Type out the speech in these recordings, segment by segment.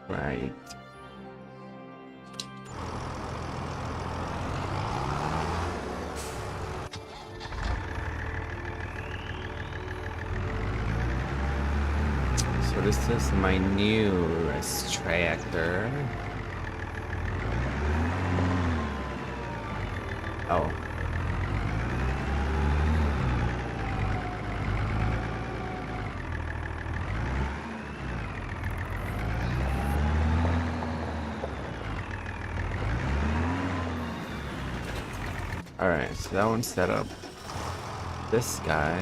Right. So this is my newest tractor. Oh. Alright, so that one's set up. This guy.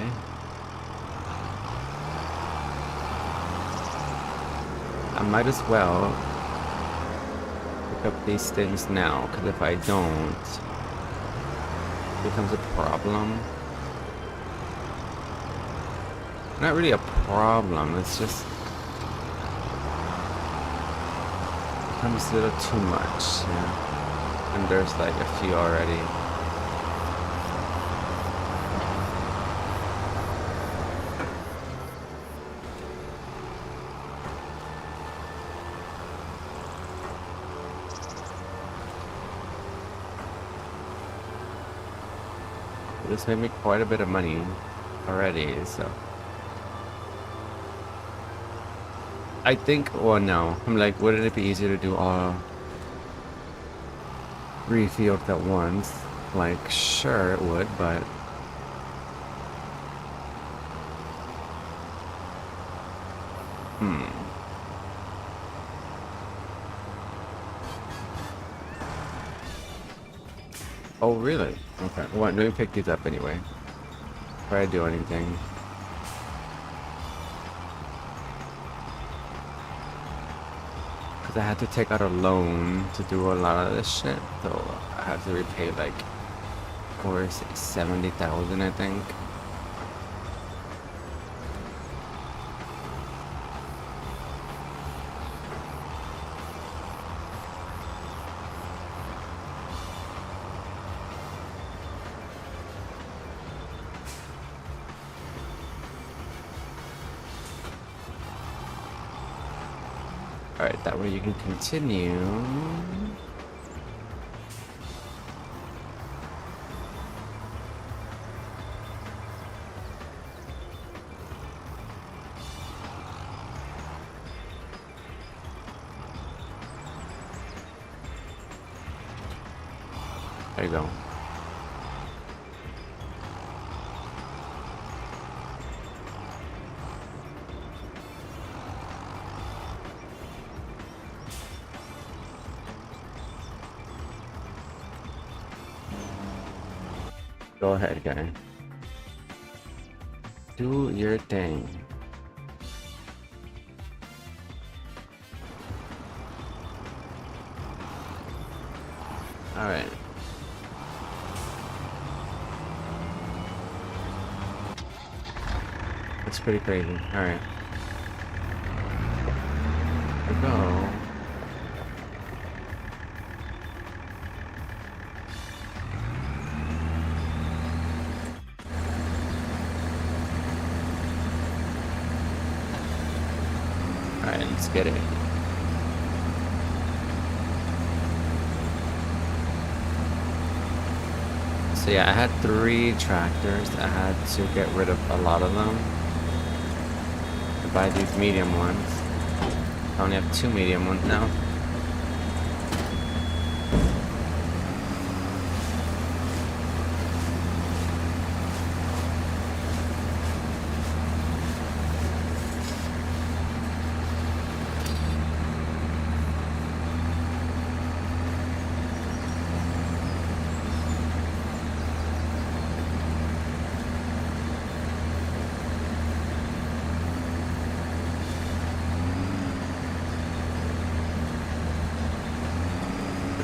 I might as well pick up these things now, because if I don't, it becomes a problem. Not really a problem, it's just becomes a little too much, yeah. And there's like a few already. This made me quite a bit of money already, so I think, well, no, I'm like, wouldn't it be easier to do all 3 fields at once? Like, sure it would, but oh really? Okay, well, let me pick these up anyway before I do anything. I had to take out a loan to do a lot of this shit, so I had to repay like, of course, 70,000, I think. Alright, that way you can continue. There you go. Go ahead, guy. Do your thing. Alright. That's pretty crazy. Alright. There we go. Alright, let's get it. So yeah, I had 3 tractors. I had to get rid of a lot of them to buy these medium ones. I only have 2 medium ones now.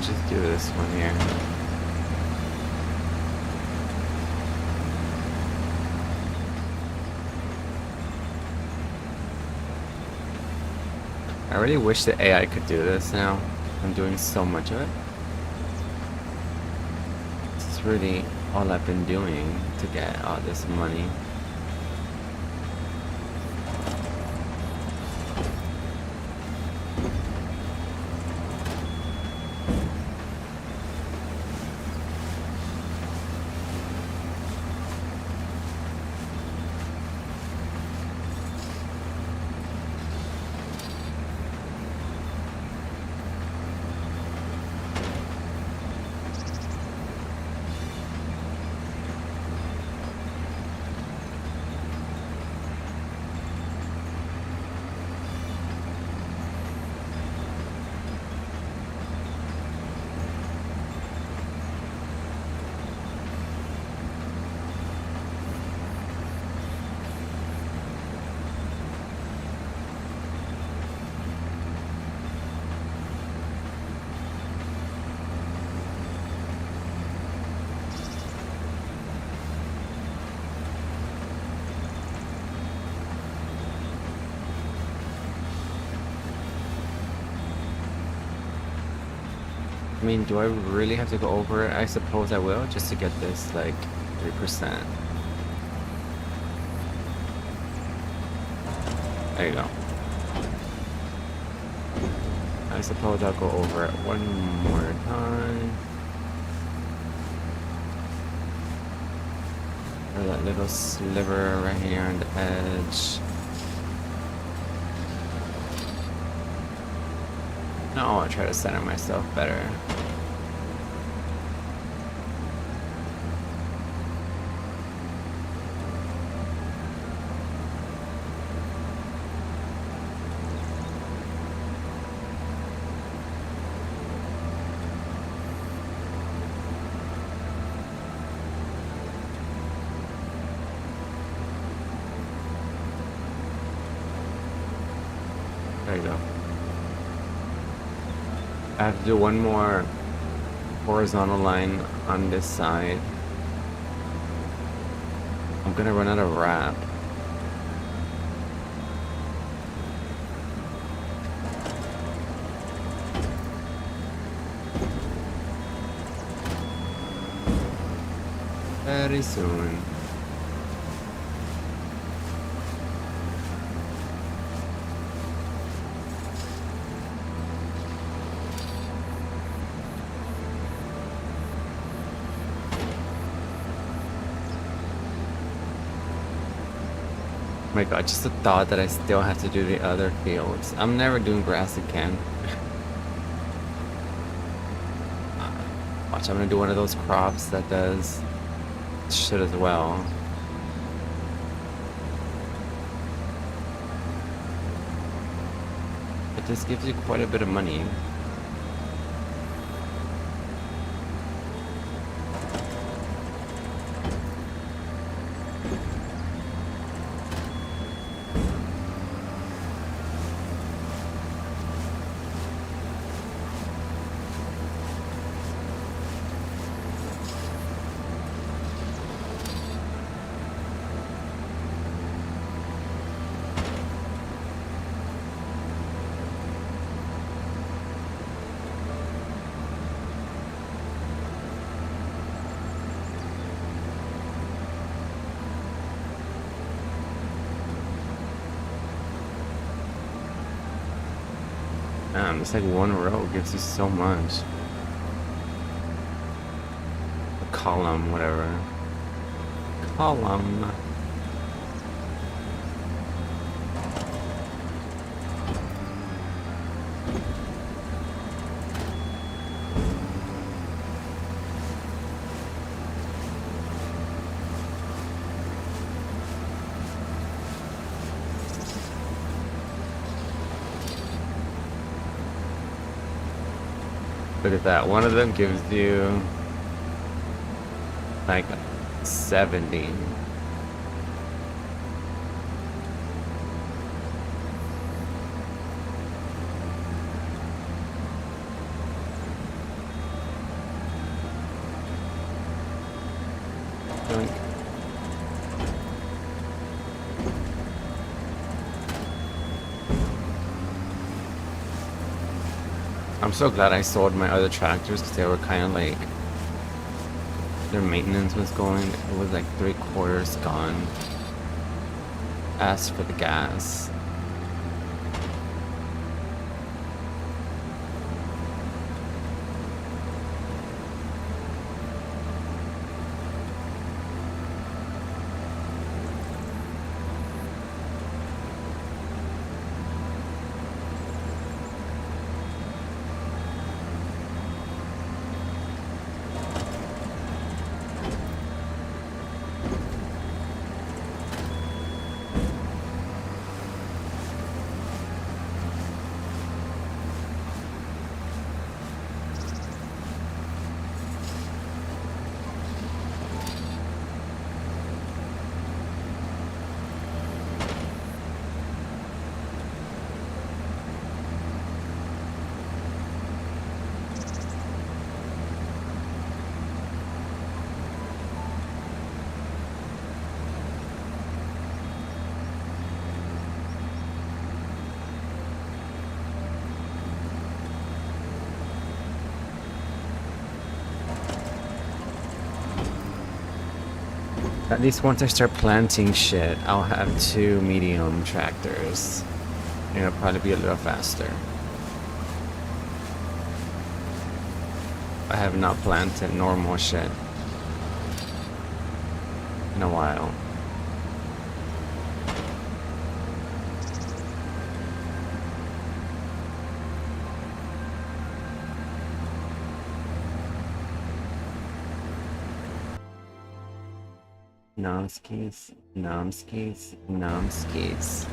Just do this one here. I really wish the AI could do this now. I'm doing so much of it. This is really all I've been doing to get all this money. I mean, do I really have to go over it? I suppose I will, just to get this, like, 3%. There you go. I suppose I'll go over it one more time. Or that little sliver right here on the edge. No, I'll try to center myself better. There you go. I have to do one more horizontal line on this side. I'm gonna run out of wrap. Very soon. Oh my god, just the thought that I still have to do the other fields. I'm never doing grass again. Watch, I'm gonna do one of those crops that does shit as well. But this gives you quite a bit of money. It's like one row gives you so much. A column, whatever. Column. Look at that. One of them gives you like 70. Doink. I'm so glad I sold my other tractors because they were kind of like, their maintenance was going, it was like 3/4 gone. As for the gas. At least once I start planting shit, I'll have 2 medium tractors. And it'll probably be a little faster. I have not planted normal shit in a while. Nomskis, nomskis, nomskis.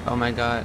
Oh my god.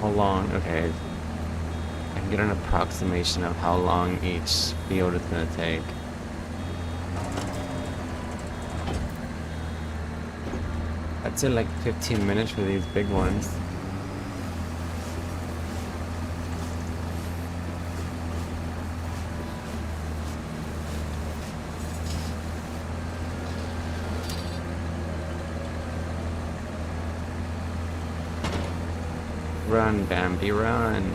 How long? Okay. I can get an approximation of how long each field is gonna take. I'd say like 15 minutes for these big ones. Run, Bambi, run.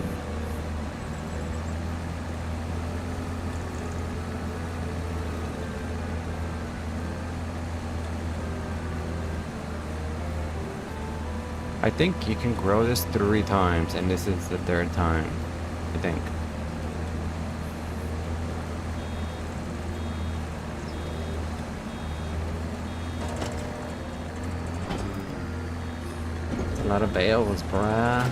I think you can grow this 3 times, and this is the 3rd time, I think. It's a lot of bales, bruh.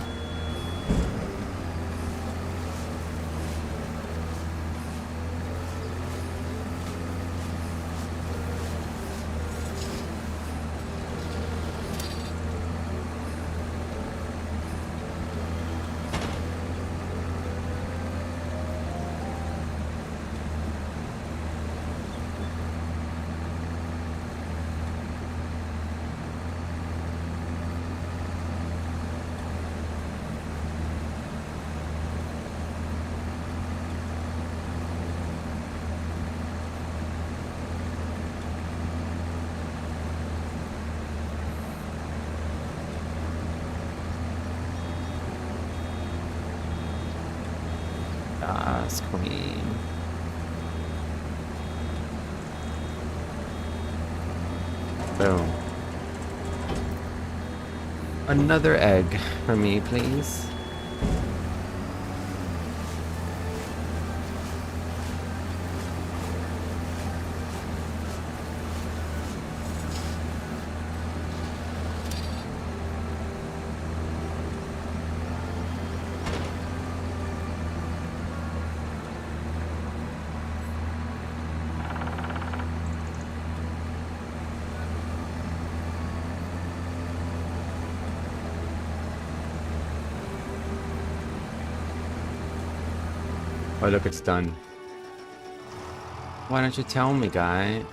Yes, queen. Boom. Another egg for me, please. Oh, look, it's done. Why don't you tell me, guy?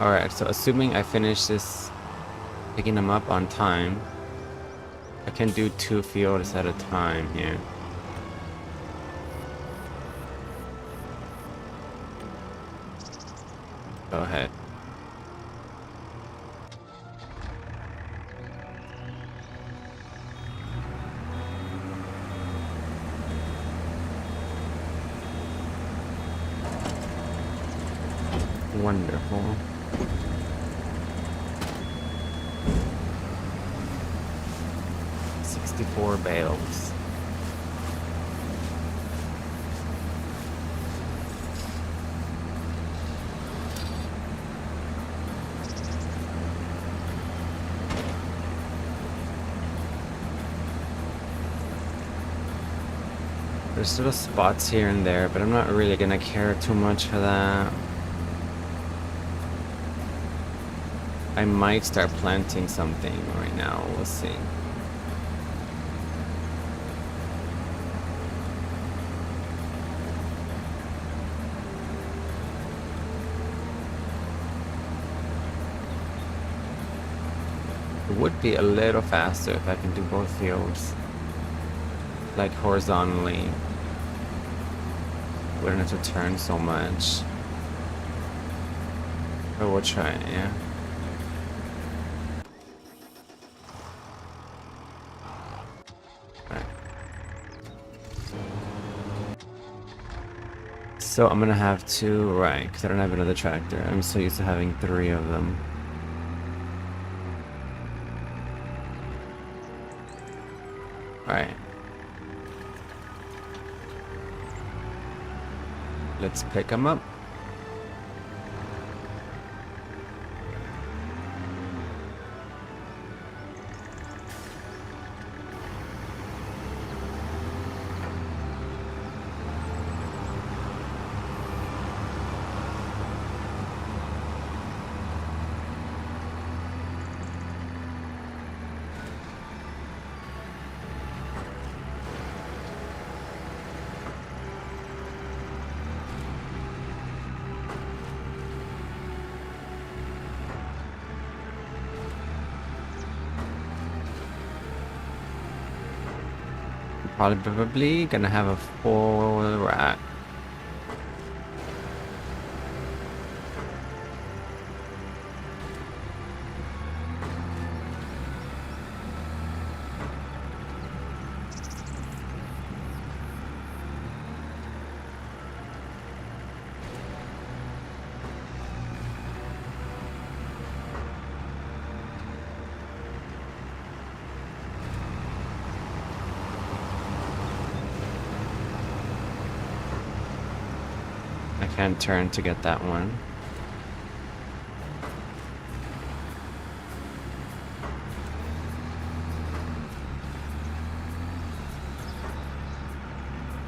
Alright, so assuming I finish this, picking them up on time, I can do 2 fields at a time here. Go ahead. Wonderful. "64 bales. There's little spots here and there, but I'm not really gonna care too much for that. I might start planting something right now, we'll see. It would be a little faster if I can do both fields, like horizontally. Wouldn't have to turn so much. But we'll try it, yeah. Right. So I'm gonna have two, right, because I don't have another tractor. I'm so used to having 3 of them. Alright. Let's pick them up. Probably gonna have a full rack. I can't turn to get that one.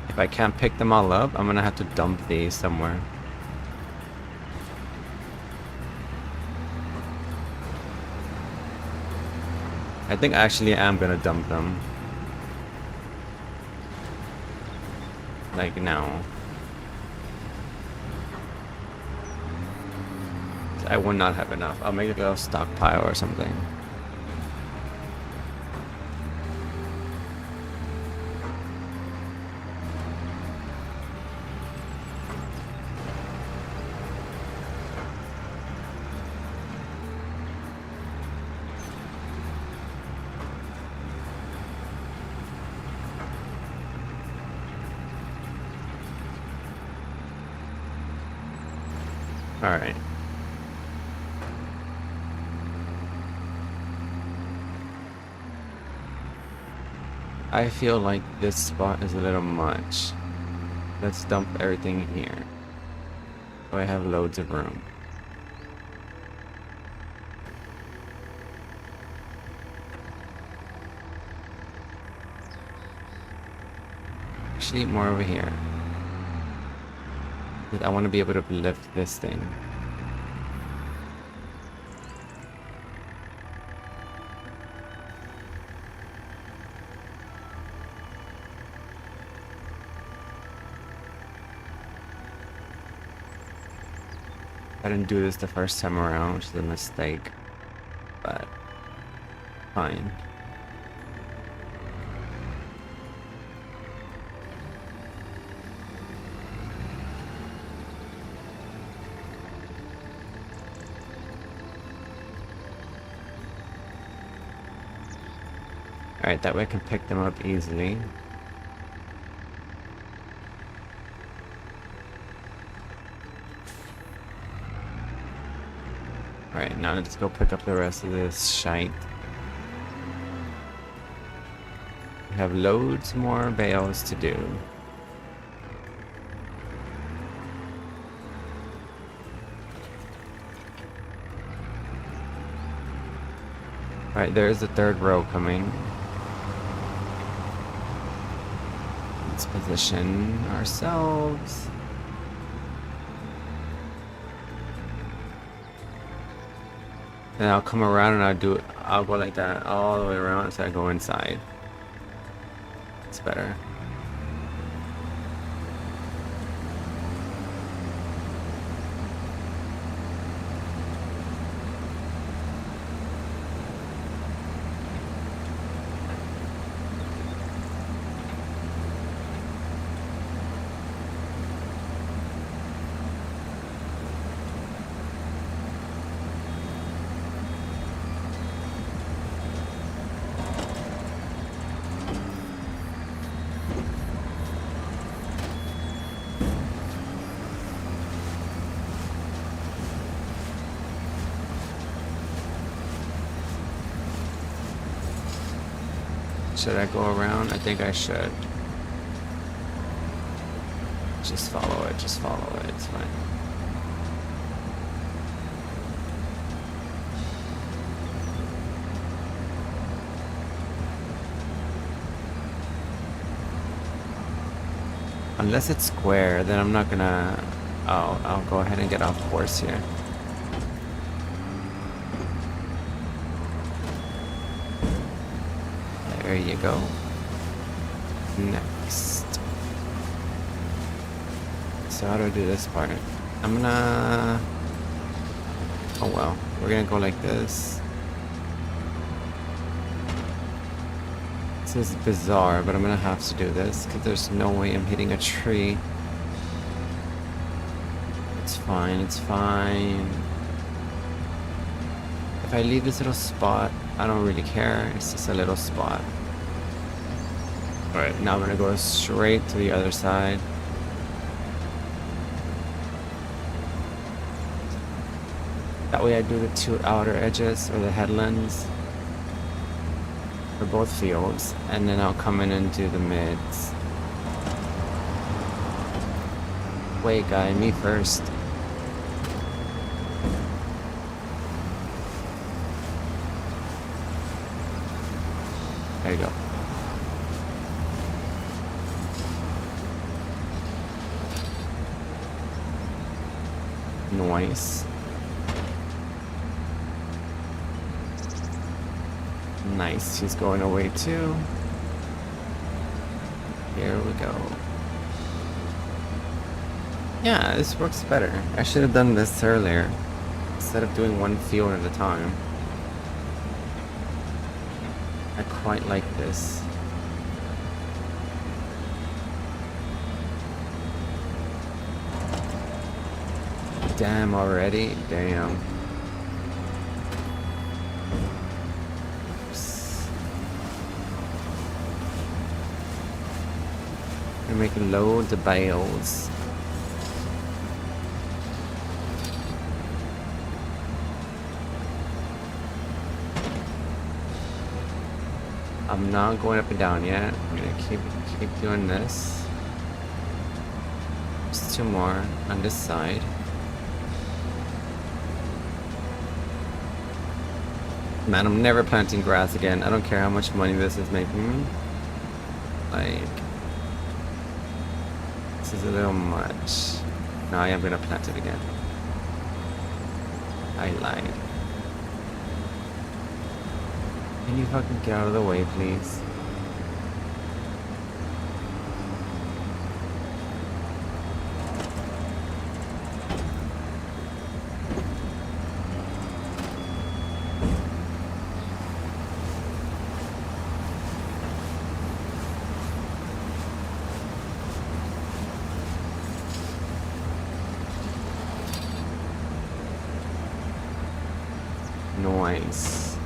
If I can't pick them all up, I'm gonna have to dump these somewhere. I think actually I am gonna dump them. Like now. I will not have enough. I'll make a little stockpile or something. All right. I feel like this spot is a little much. Let's dump everything here. So I have loads of room. Actually, more over here. I want to be able to lift this thing. I didn't do this the first time around, which is a mistake, but fine. Alright, that way I can pick them up easily. Alright, now let's go pick up the rest of this shite. We have loads more bales to do. Alright, there's the third row coming. Let's position ourselves. And I'll come around and I'll go like that all the way around so I go inside. It's better. Should I go around? I think I should. Just follow it, it's fine. Unless it's square, then I'm not gonna... Oh, I'll go ahead and get off course here. There you go. Next. So how do I do this part? I'm gonna... Oh well, we're gonna go like this. This is bizarre, but I'm gonna have to do this because there's no way I'm hitting a tree. It's fine, it's fine. If I leave this little spot, I don't really care. It's just a little spot. Alright, now I'm gonna go straight to the other side. That way I do the two outer edges or the headlands for both fields, and then I'll come in and do the mids. Wait, guy, me first. There you go. Nice. Nice, he's going away too. Here we go. Yeah, this works better. I should have done this earlier instead of doing one field at a time. I quite like this. Damn already? Damn. We're making loads of bales. I'm not going up and down yet. I'm gonna keep doing this. Just two more on this side. Man, I'm never planting grass again. I don't care how much money this is making me. Like, this is a little much. No, I am gonna plant it again. I lied. Can you fucking get out of the way, please? Nice.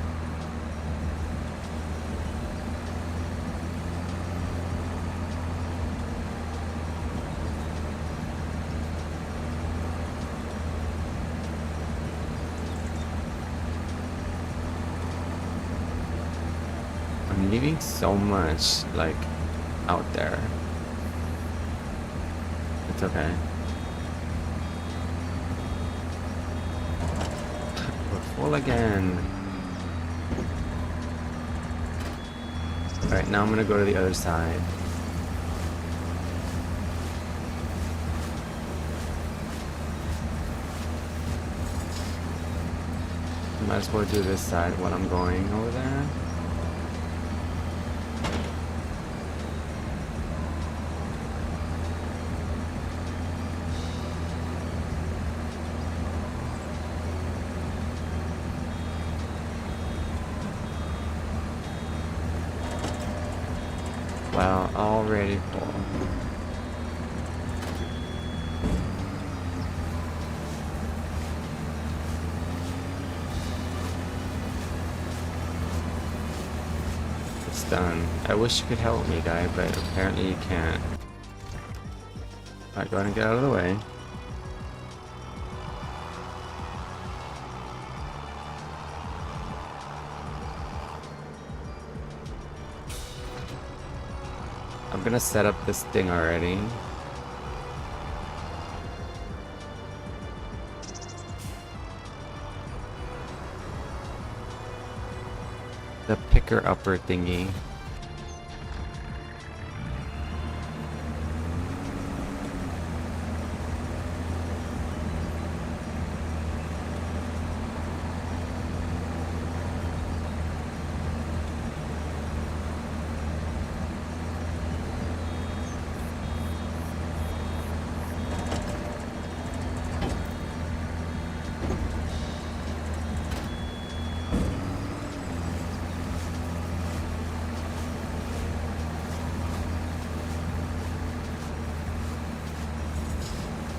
I'm leaving so much, like, out there. It's okay. We're full again. Alright, now I'm gonna go to the other side. Might as well do this side while I'm going over there. Well, already full. It's done. I wish you could help me, guy, but apparently you can't. Alright, go ahead and get out of the way. I'm gonna set up this thing already. The picker upper thingy.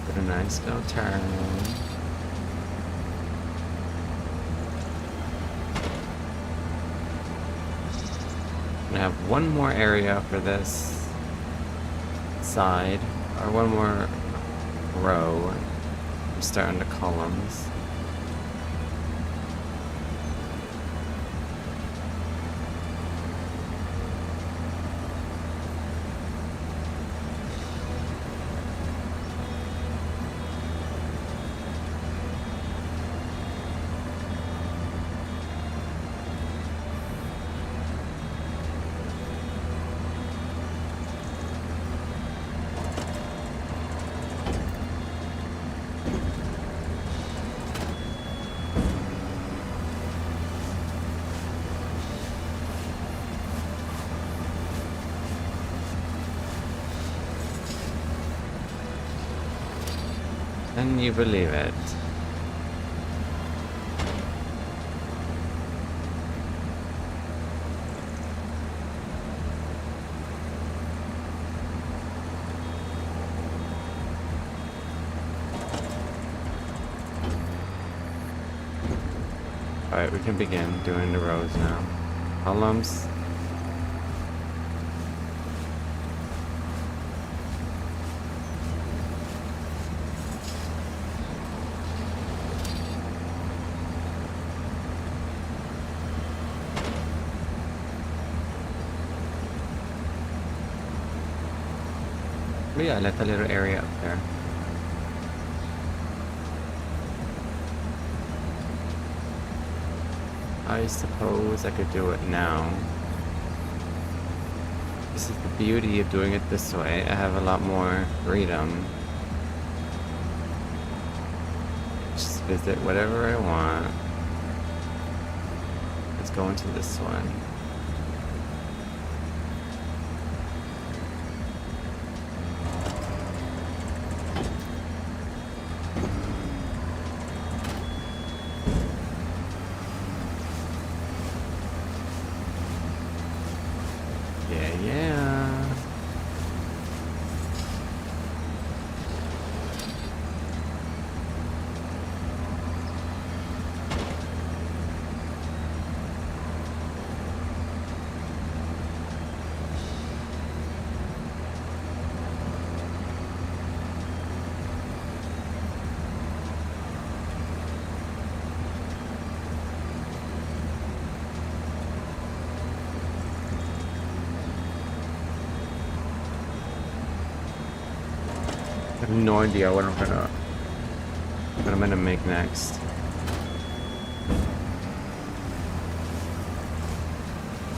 Put a nice little turn. I have one more area for this side, or one more row. I'm starting the columns. Can you believe it? Alright, we can begin doing the rows now. Columns. But yeah, like a little area up there. I suppose I could do it now. This is the beauty of doing it this way. I have a lot more freedom. Just visit whatever I want. Let's go into this one. Yeah. I have no idea what I'm gonna make next.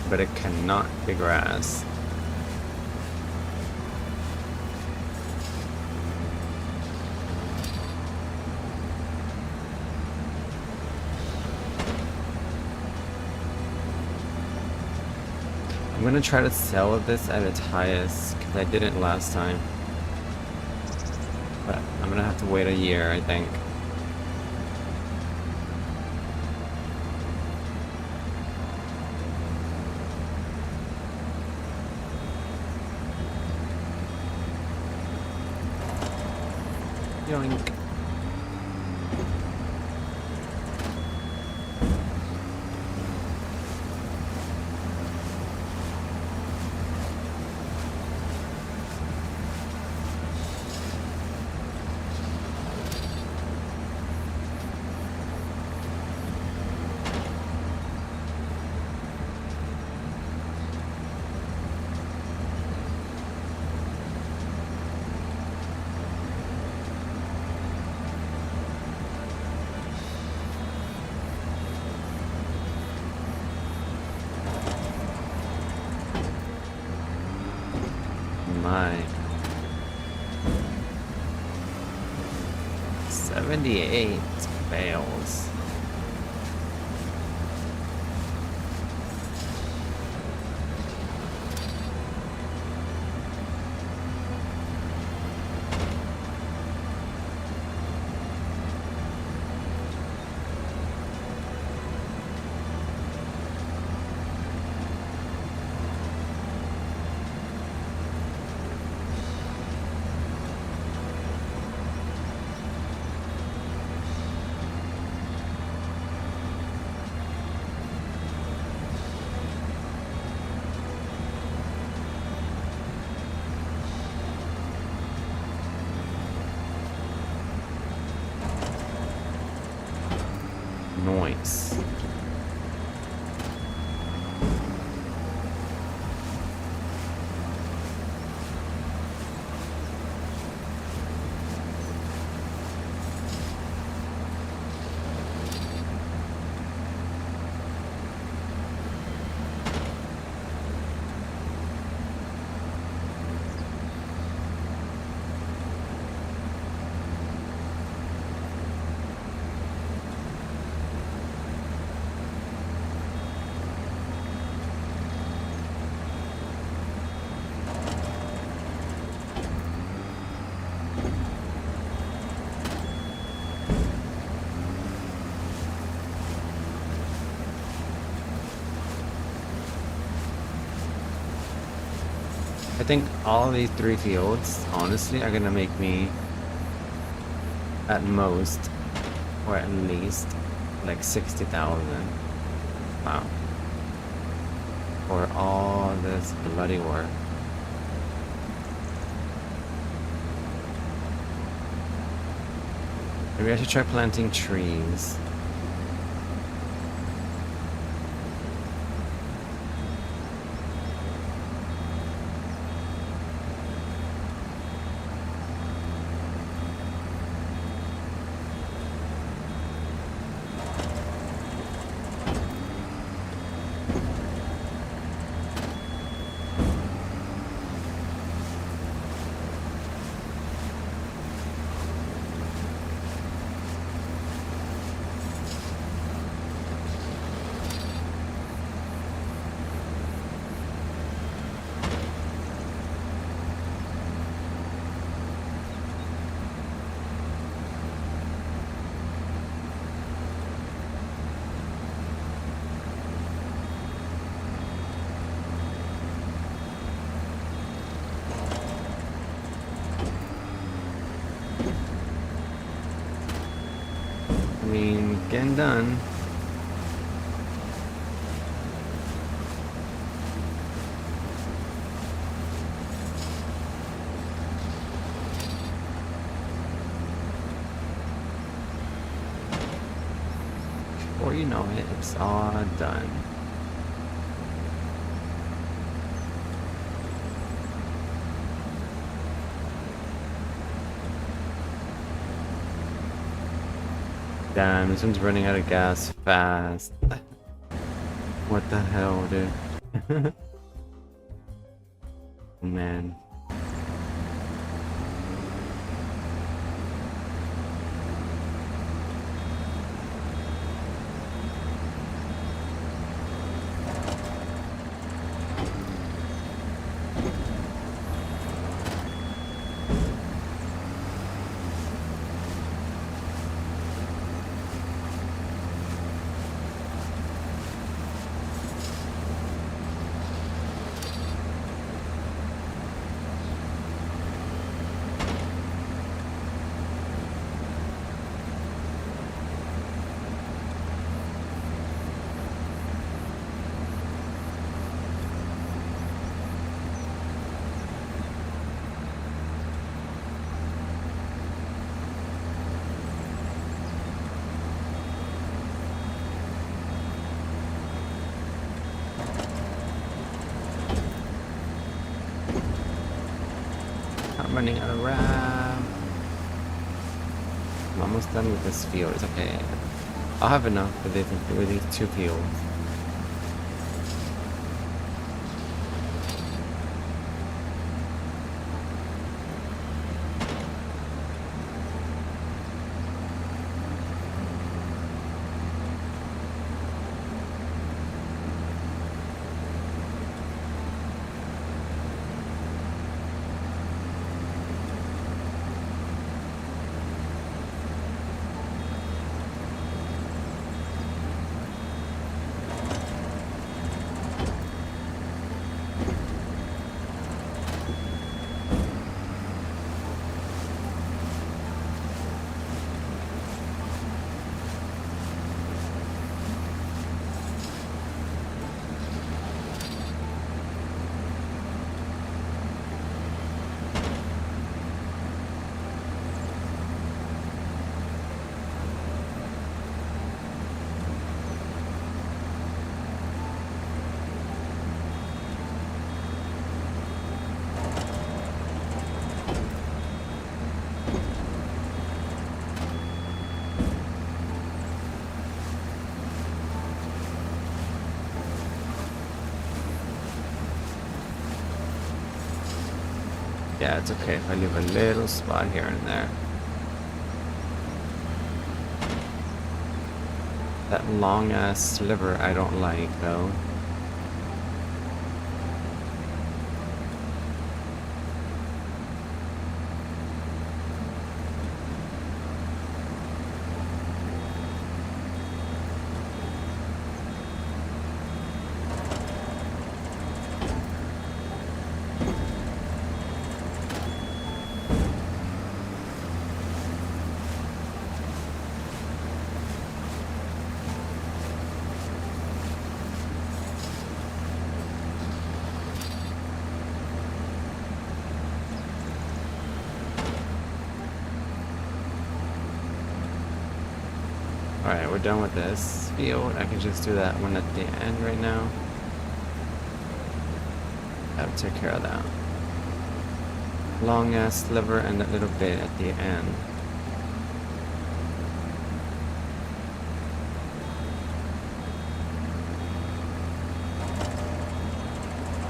But it cannot be grass. I'm gonna try to sell this at its highest, because I didn't last time. But I'm gonna have to wait a year, I think. Yoink. My 78 fails. Noise. I think all of these 3 fields, honestly, are gonna make me at most, or at least, like 60,000. Wow. For all this bloody work. Maybe I should try planting trees. I mean, getting done. Before you know it, it's all done. Damn, this one's running out of gas fast. What the hell, dude? Man. I'm running out of RAM. I'm almost done with this field. It's okay. I'll have enough with these 2 fields. Yeah, it's okay if I leave a little spot here and there. That long ass sliver I don't like though. Alright, we're done with this field. I can just do that one at the end right now. That'll take care of that. Long ass sliver and a little bit at the end.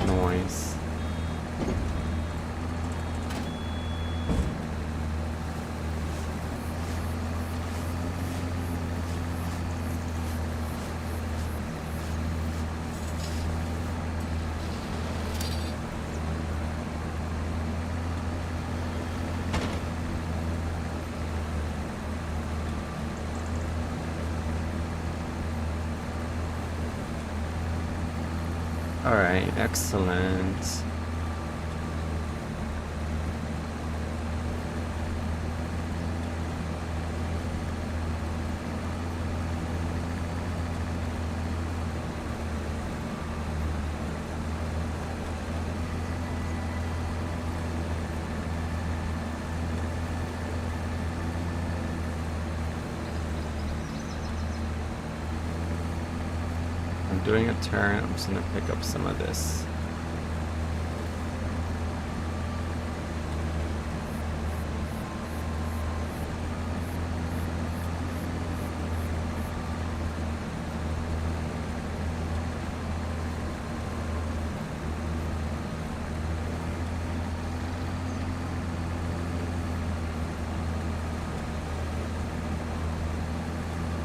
Noise. Alright, excellent. I'm doing a turn. I'm just gonna pick up some of this.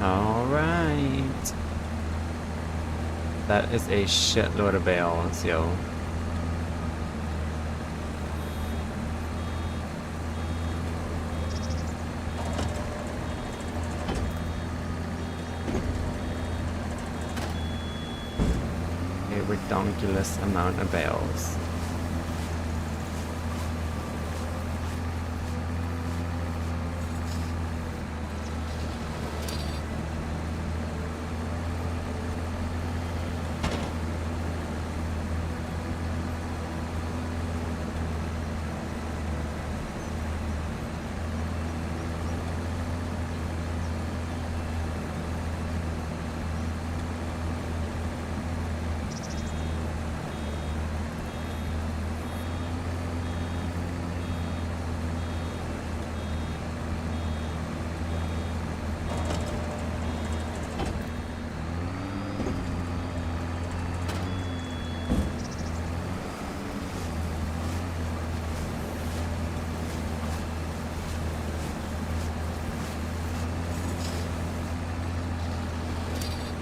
All right. That is a shitload of bales, yo. A ridiculous amount of bales.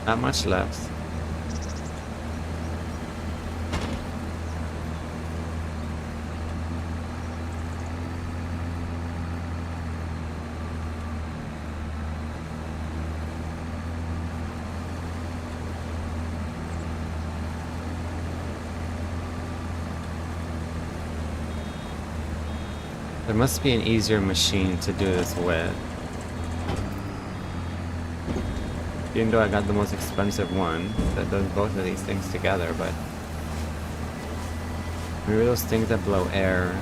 Not much left. There must be an easier machine to do this with. Even though I got the most expensive one that does both of these things together, but maybe those things that blow air.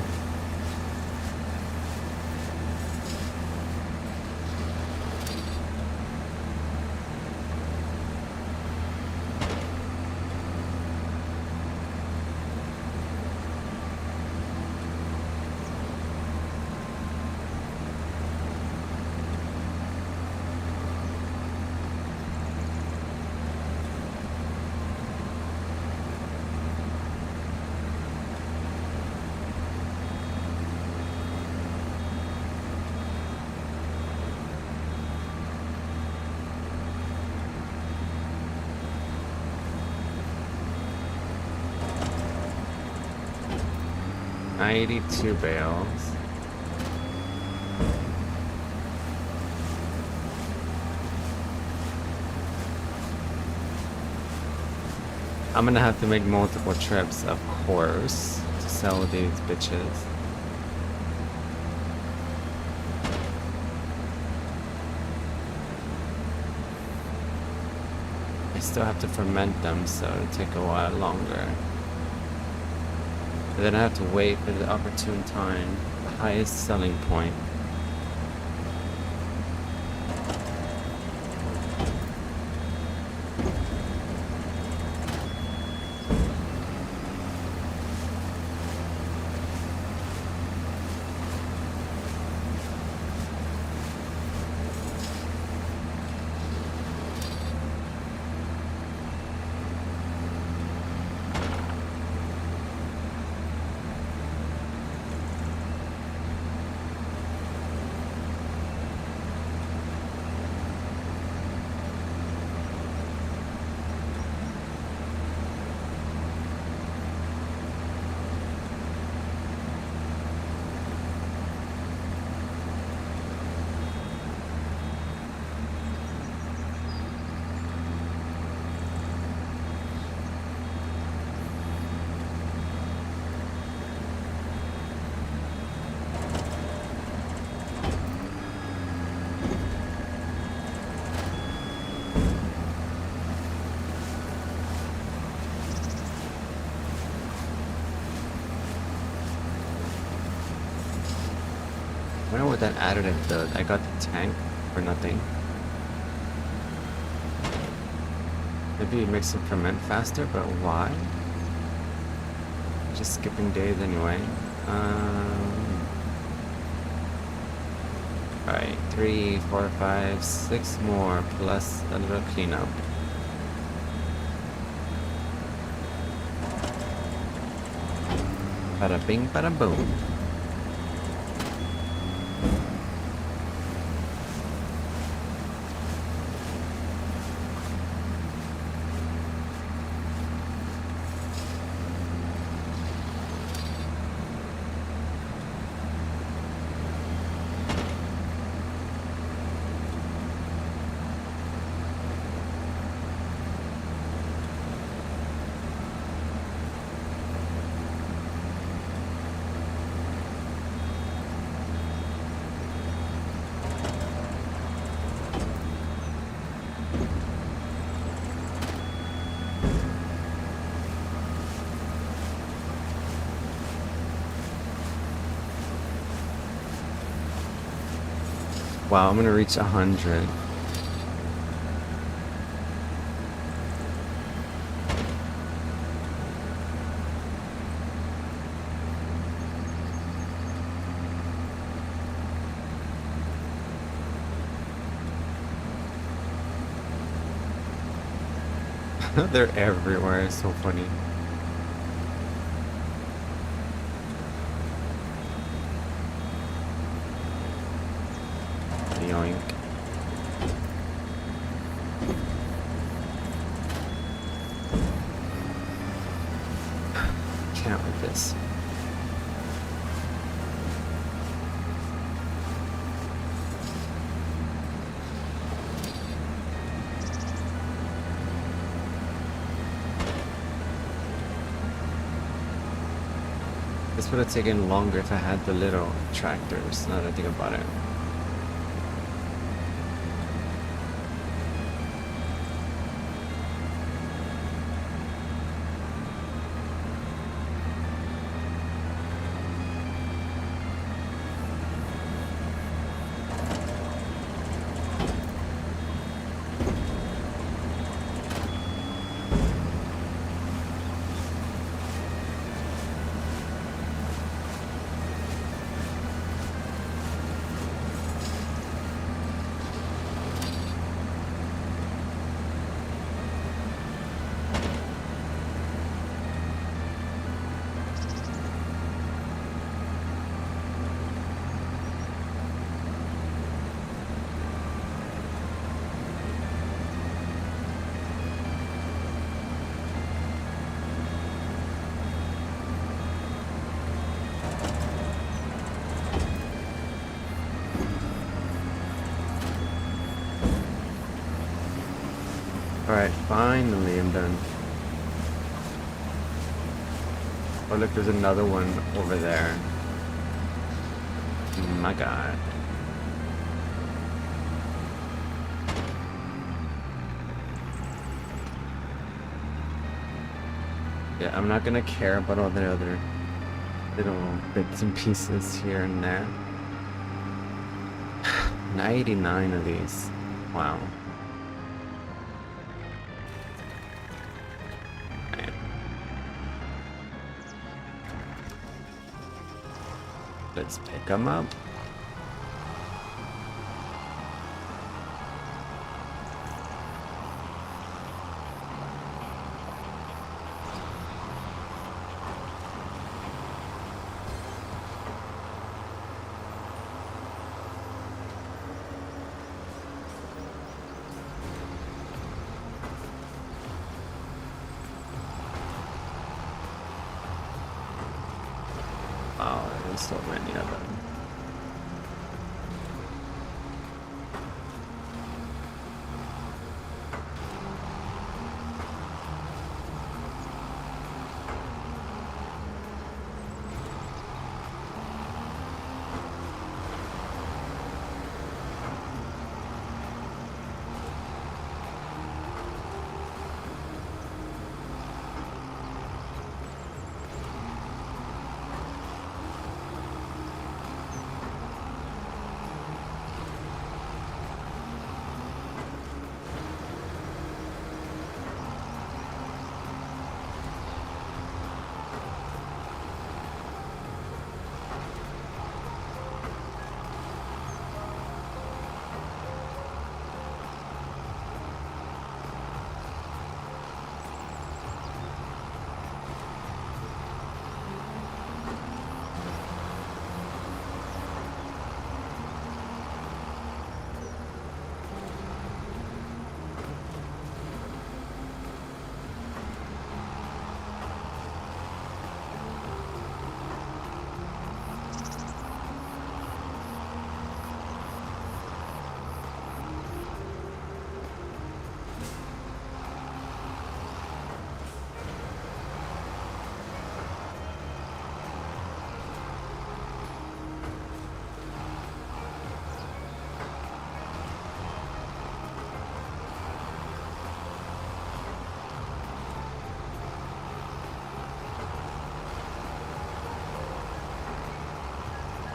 $92 bales. I'm gonna have to make multiple trips, of course, to sell these bitches. I still have to ferment them, so it'll take a while longer. But then I have to wait for the opportune time, the highest selling point. I wonder what that additive does. I got the tank for nothing. Maybe it makes them ferment faster, but why? Just skipping days anyway. Alright, 3, 4, 5, 6 more plus a little cleanup. Bada bing, bada boom. Wow, I'm gonna reach 100. They're everywhere, it's so funny. Yoink. can't with this. This would have taken longer if I had the little tractors, now that I think about it. Alright, finally I'm done. Oh look, there's another one over there. My god. Yeah, I'm not gonna care about all the other little bits and pieces here and there. 99 of these. Wow. Let's pick them up. Oh, there's so many of them.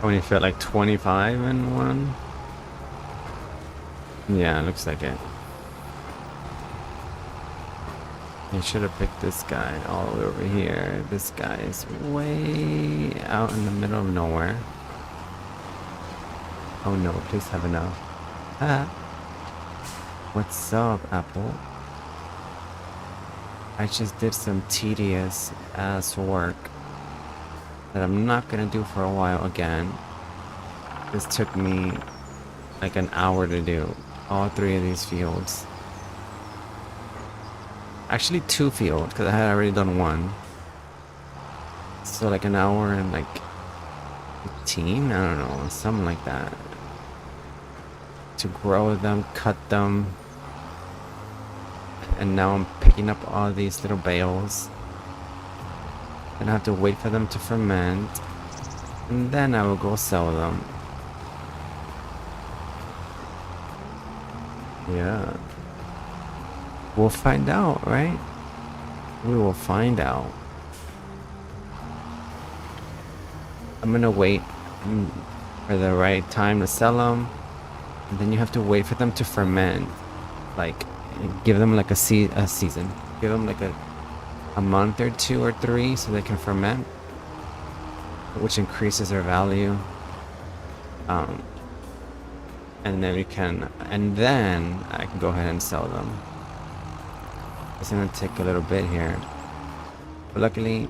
Only fit like 25 in one? Yeah, looks like it. I should have picked this guy all the way over here. This guy is way out in the middle of nowhere. Oh no, please have enough. Ah. What's up, Apple? I just did some tedious ass work that I'm not gonna do for a while again. This took me like an hour to do. All 3 of these fields. Actually 2 fields, because I had already done 1. So like an hour and like 15, I don't know, something like that. To grow them, cut them. And now I'm picking up all these little bales. And I have to wait for them to ferment. And then I will go sell them. Yeah. We'll find out, right? We will find out. I'm gonna wait for the right time to sell them. And then you have to wait for them to ferment. Like, give them like a season. Give them like a month or 2 or 3 so they can ferment. Which increases their value. And then I can go ahead and sell them. It's gonna take a little bit here. But luckily,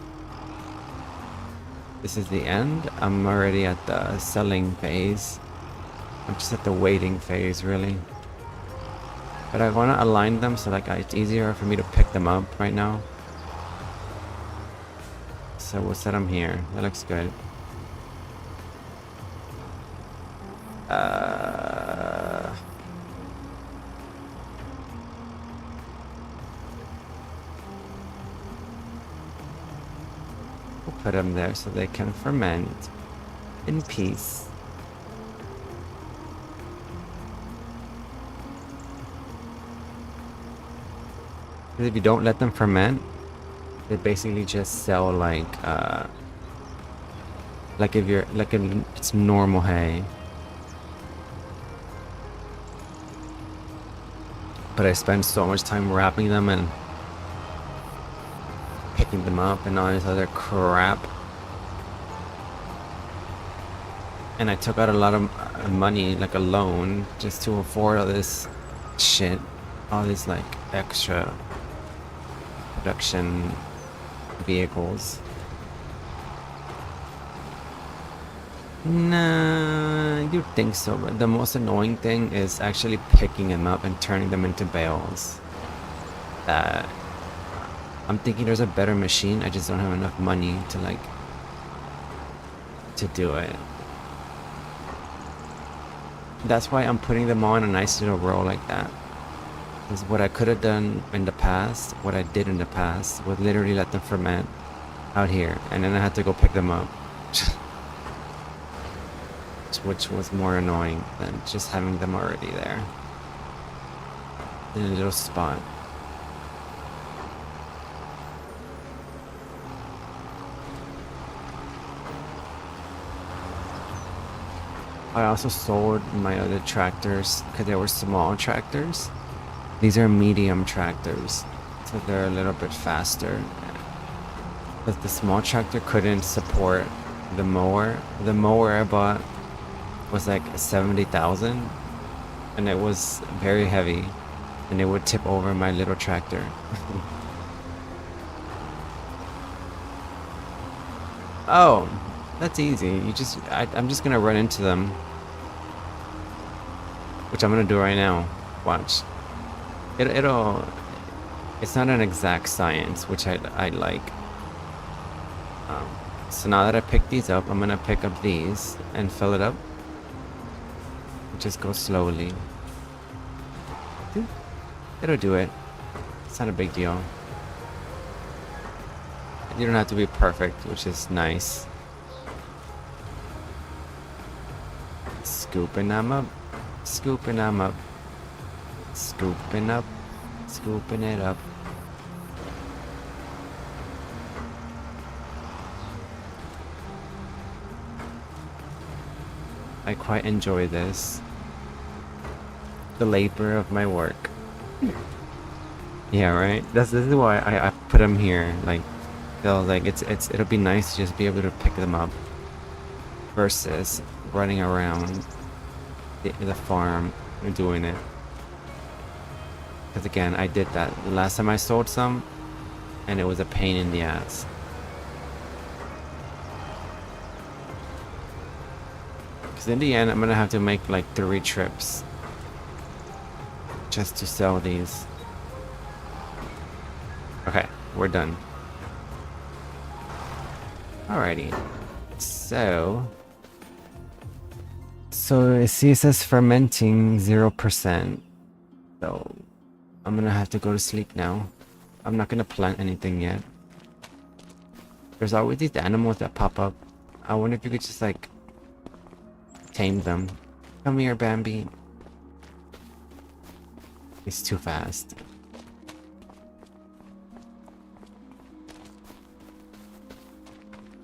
this is the end. I'm already at the selling phase. I'm just at the waiting phase, really. But I want to align them so like it's easier for me to pick them up right now. So we'll set them here. That looks good. We'll put them there so they can ferment in peace. Because if you don't let them ferment, they basically just sell like if you're like it's normal hay. But I spend so much time wrapping them and picking them up and all this other crap. And I took out a lot of money, like a loan, just to afford all this shit. All these like extra production vehicles. Nah, you'd think so, but the most annoying thing is actually picking them up and turning them into bales. I'm thinking there's a better machine, I just don't have enough money to like to do it. That's why I'm putting them all in a nice little row like that. Because what I could have done in the past, what I did in the past, was literally let them ferment out here, and then I had to go pick them up. Which was more annoying than just having them already there in a little spot. I also sold my other tractors because they were small tractors. These are medium tractors, so they're a little bit faster. But the small tractor couldn't support the mower. The mower I bought was like 70,000, and it was very heavy, and it would tip over my little tractor. Oh, that's easy. I'm just gonna run into them, which I'm gonna do right now. Watch. It's not an exact science, which I like. So now that I picked these up, I'm gonna pick up these and fill it up. Just go slowly. It'll do it. It's not a big deal. You don't have to be perfect, which is nice. Scooping them up. Scooping them up. Scooping up. Scooping it up. I quite enjoy this. The labor of my work. Yeah, right? This is why I put them here. Like, it'll be nice to just be able to pick them up versus running around the farm and doing it. Because again, I did that the last time I sold some, and it was a pain in the ass. Because in the end, I'm gonna have to make like 3 trips just to sell these. Okay, we're done. Alrighty. So it says fermenting 0%. So I'm gonna have to go to sleep now. I'm not gonna plant anything yet. There's always these animals that pop up. I wonder if you could just like tame them. Come here, Bambi. He's too fast.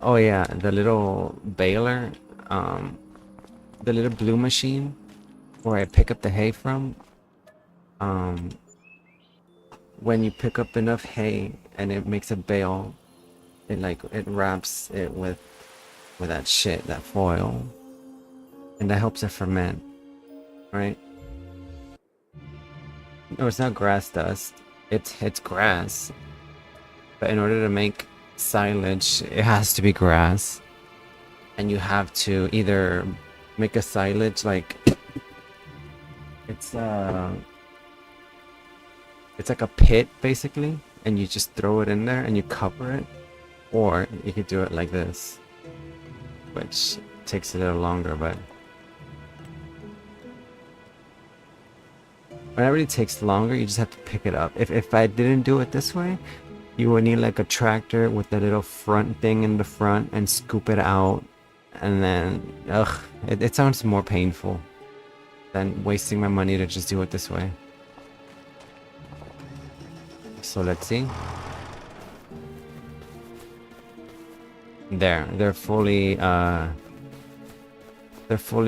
Oh yeah, the little baler, the little blue machine where I pick up the hay from. When you pick up enough hay and it makes a bale, it wraps it with that shit, that foil, and that helps it ferment, right? No, it's not grass dust. It's grass, but in order to make silage, it has to be grass, and you have to either make a silage like it's like a pit basically, and you just throw it in there and you cover it, or you could do it like this, which takes a little longer, but whenever it takes longer, you just have to pick it up. If I didn't do it this way, you would need like a tractor with a little front thing in the front and scoop it out, and then it sounds more painful than wasting my money to just do it this way. So let's see. There, they're fully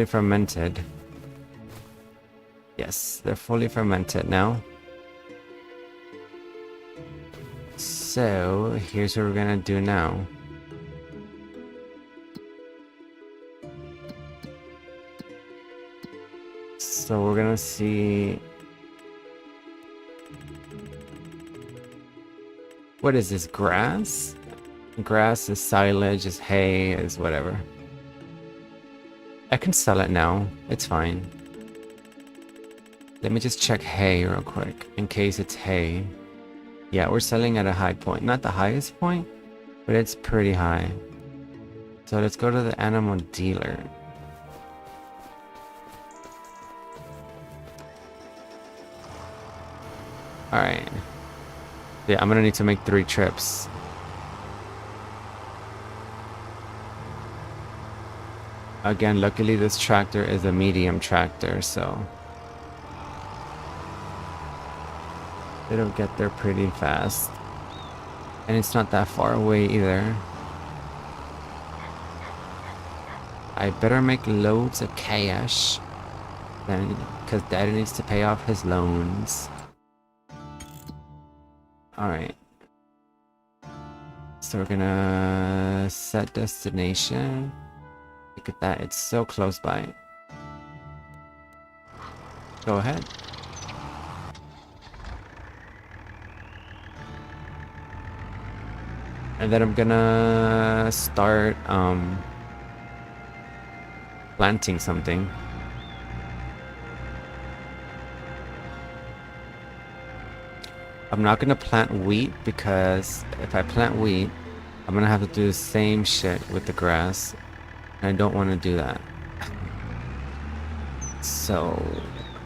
fermented. Yes, they're fully fermented now. So here's what we're gonna do now. So we're gonna see. What is this? Grass? Grass is silage, is hay, is whatever. I can sell it now. It's fine. Let me just check hay real quick in case it's hay. Yeah, we're selling at a high point. Not the highest point, but it's pretty high. So let's go to the animal dealer. Alright. Yeah, I'm gonna need to make 3 trips. Again, luckily this tractor is a medium tractor, so it'll get there pretty fast. And it's not that far away either. I better make loads of cash then, because Daddy needs to pay off his loans. Alright. So we're gonna set destination. Look at that, it's so close by. Go ahead. And then I'm gonna start planting something. I'm not gonna plant wheat because if I plant wheat, I'm gonna have to do the same shit with the grass. And I don't want to do that. So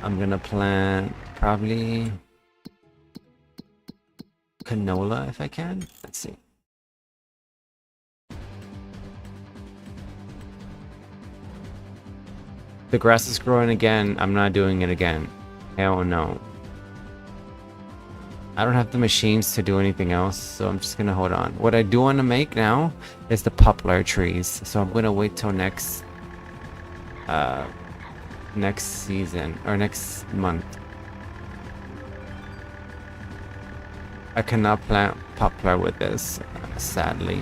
I'm gonna plant probably canola if I can. Let's see. The grass is growing again. I'm not doing it again. Hell no. I don't have the machines to do anything else, so I'm just gonna hold on. What I do want to make now is the poplar trees, so I'm gonna wait till next season or next month. I cannot plant poplar with this, sadly.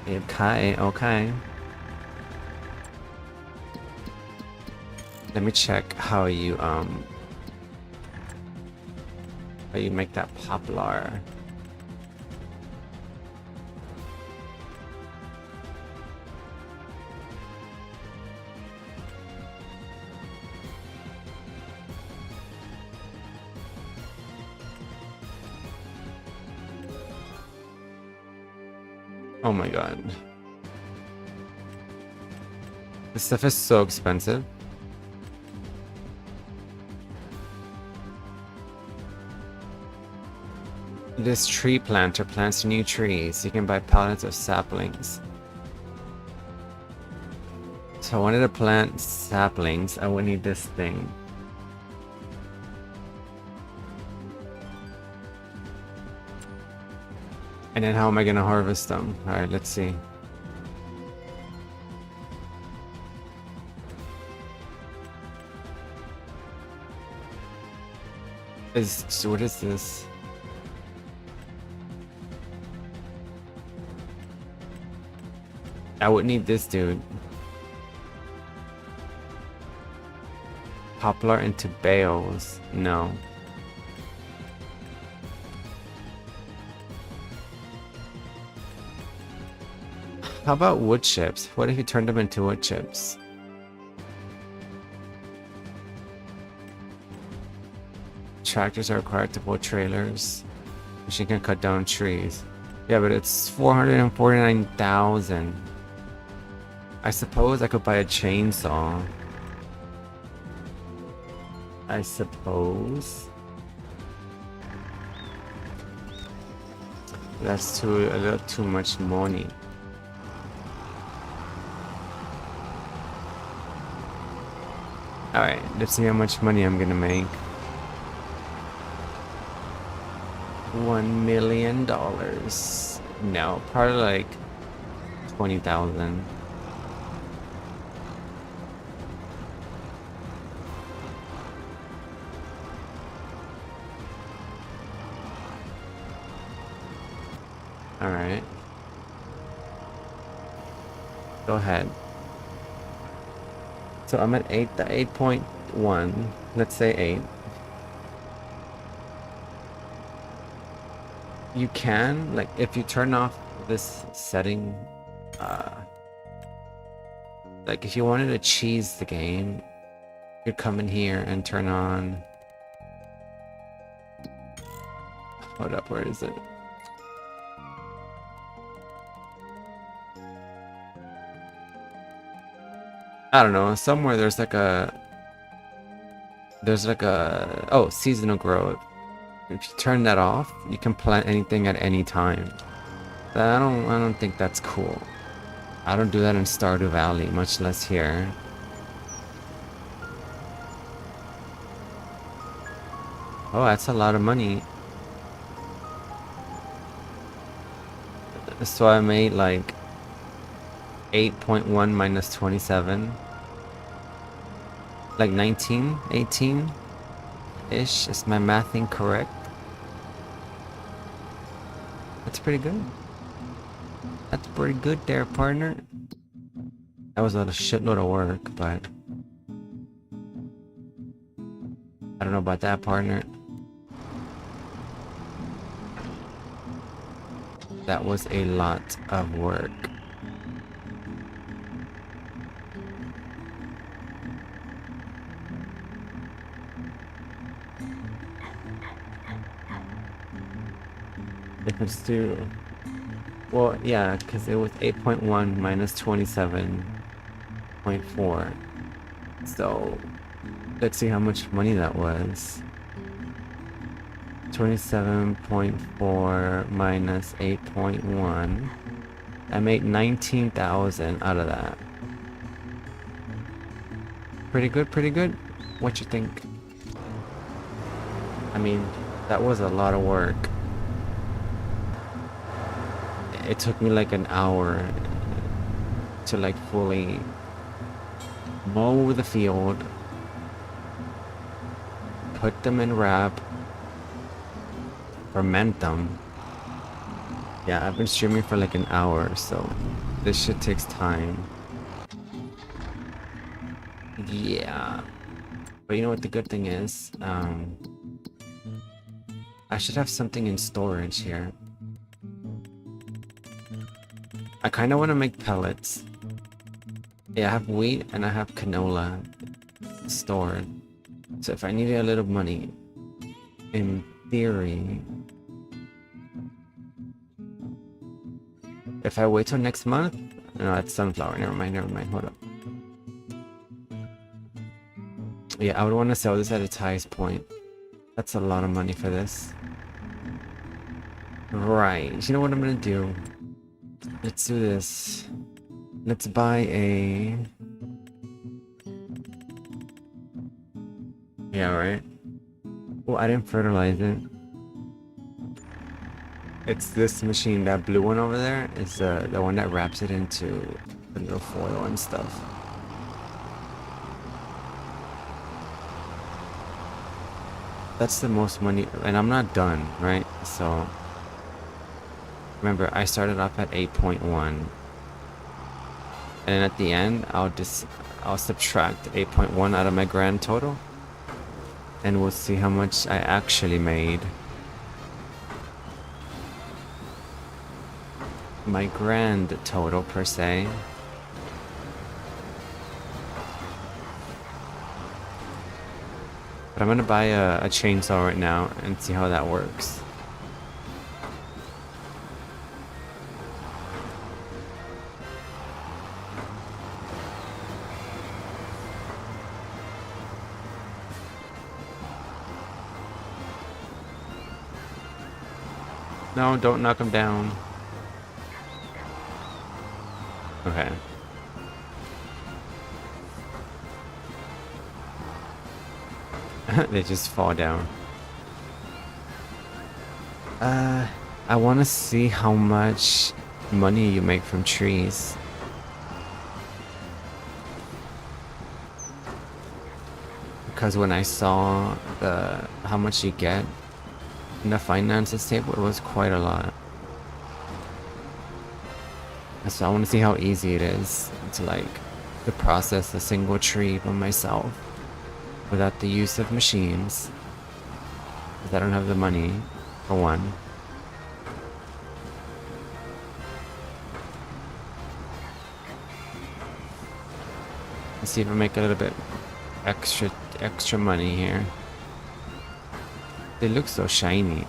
Okay. Let me check how you make that poplar. Oh my god. This stuff is so expensive. This tree planter plants new trees. You can buy pallets of saplings. So I wanted to plant saplings. I would need this thing. And then how am I gonna harvest them? Alright, let's see. So what is this? I would need this, dude. Poplar into bales. No. How about wood chips? What if you turned them into wood chips? Tractors are required to pull trailers. Machine can cut down trees. Yeah, but it's 449,000. I suppose I could buy a chainsaw. I suppose. That's a little too much money. Alright, let's see how much money I'm gonna make. $1 million. No, probably like 20,000. Alright. Go ahead. So I'm at 8.1. Let's say 8. You can, like, if you turn off this setting, like if you wanted to cheese the game, you'd come in here and turn on. Hold up, where is it? I don't know, somewhere there's like a oh, seasonal growth. If you turn that off, you can plant anything at any time. But I don't think that's cool. I don't do that in Stardew Valley, much less here. Oh, that's a lot of money. So I made like 8.1 minus 27. Like 19, 18-ish. Is my mathing correct? That's pretty good. That's pretty good there, partner. That was a shitload of work, but I don't know about that, partner. That was a lot of work. If it's too... Well, yeah, because it was 8.1 minus 27.4. So, let's see how much money that was. 27.4 minus 8.1. I made 19,000 out of that. Pretty good, pretty good. What you think? I mean, that was a lot of work. It took me like an hour to like fully mow the field, put them in wrap, ferment them. Yeah, I've been streaming for like an hour, so this shit takes time. Yeah. But you know what the good thing is? I should have something in storage here. I kind of want to make pellets. Yeah, I have wheat and I have canola stored. So if I needed a little money, in theory, if I wait till next month, no, that's sunflower. Never mind. Hold up. Yeah, I would want to sell this at its highest point. That's a lot of money for this. Right. You know what I'm gonna do? Let's do this. Let's buy a... Yeah, right? Oh, I didn't fertilize it. It's this machine, that blue one over there is the one that wraps it into the little foil and stuff. That's the most money, and I'm not done, right? So remember, I started off at 8.1, and at the end, I'll subtract 8.1 out of my grand total, and we'll see how much I actually made. My grand total per se. But I'm gonna buy a chainsaw right now and see how that works. No, don't knock him down. Okay. They just fall down. I want to see how much money you make from trees. Because when I saw how much you get in the finances table, it was quite a lot. So I want to see how easy it is to process a single tree by myself without the use of machines, because I don't have the money for one. Let's see if I make a little bit extra money here. They look so shiny.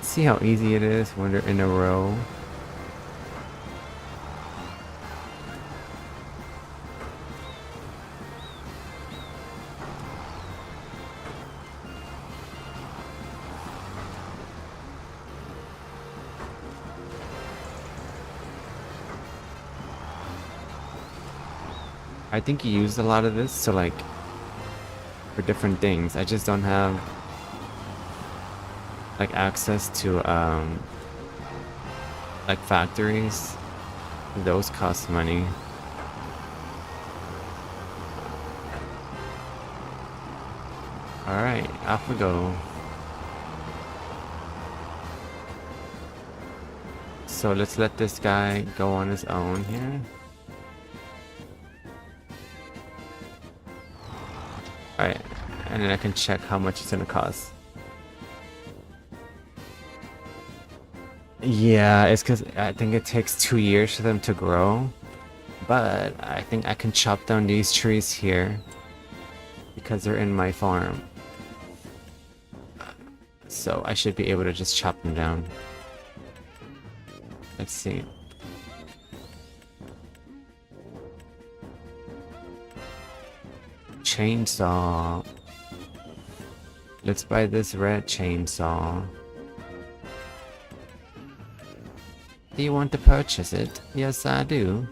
See how easy it is when they're in a row. I think you used a lot of this to for different things. I just don't have access to factories. Those cost money. Alright, off we go. So let's let this guy go on his own here. Alright, and then I can check how much it's gonna cost. Yeah, it's because I think it takes 2 years for them to grow. But I think I can chop down these trees here because they're in my farm. So I should be able to just chop them down. Let's see. Chainsaw. Let's buy this red chainsaw. Do you want to purchase it? Yes, I do.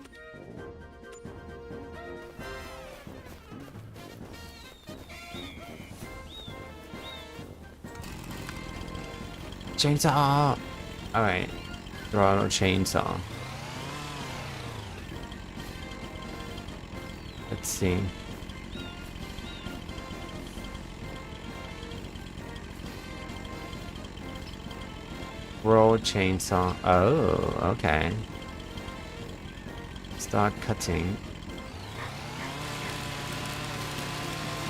Chainsaw! Alright. Throttle chainsaw. Let's see. Roll chainsaw. Oh, okay. Start cutting.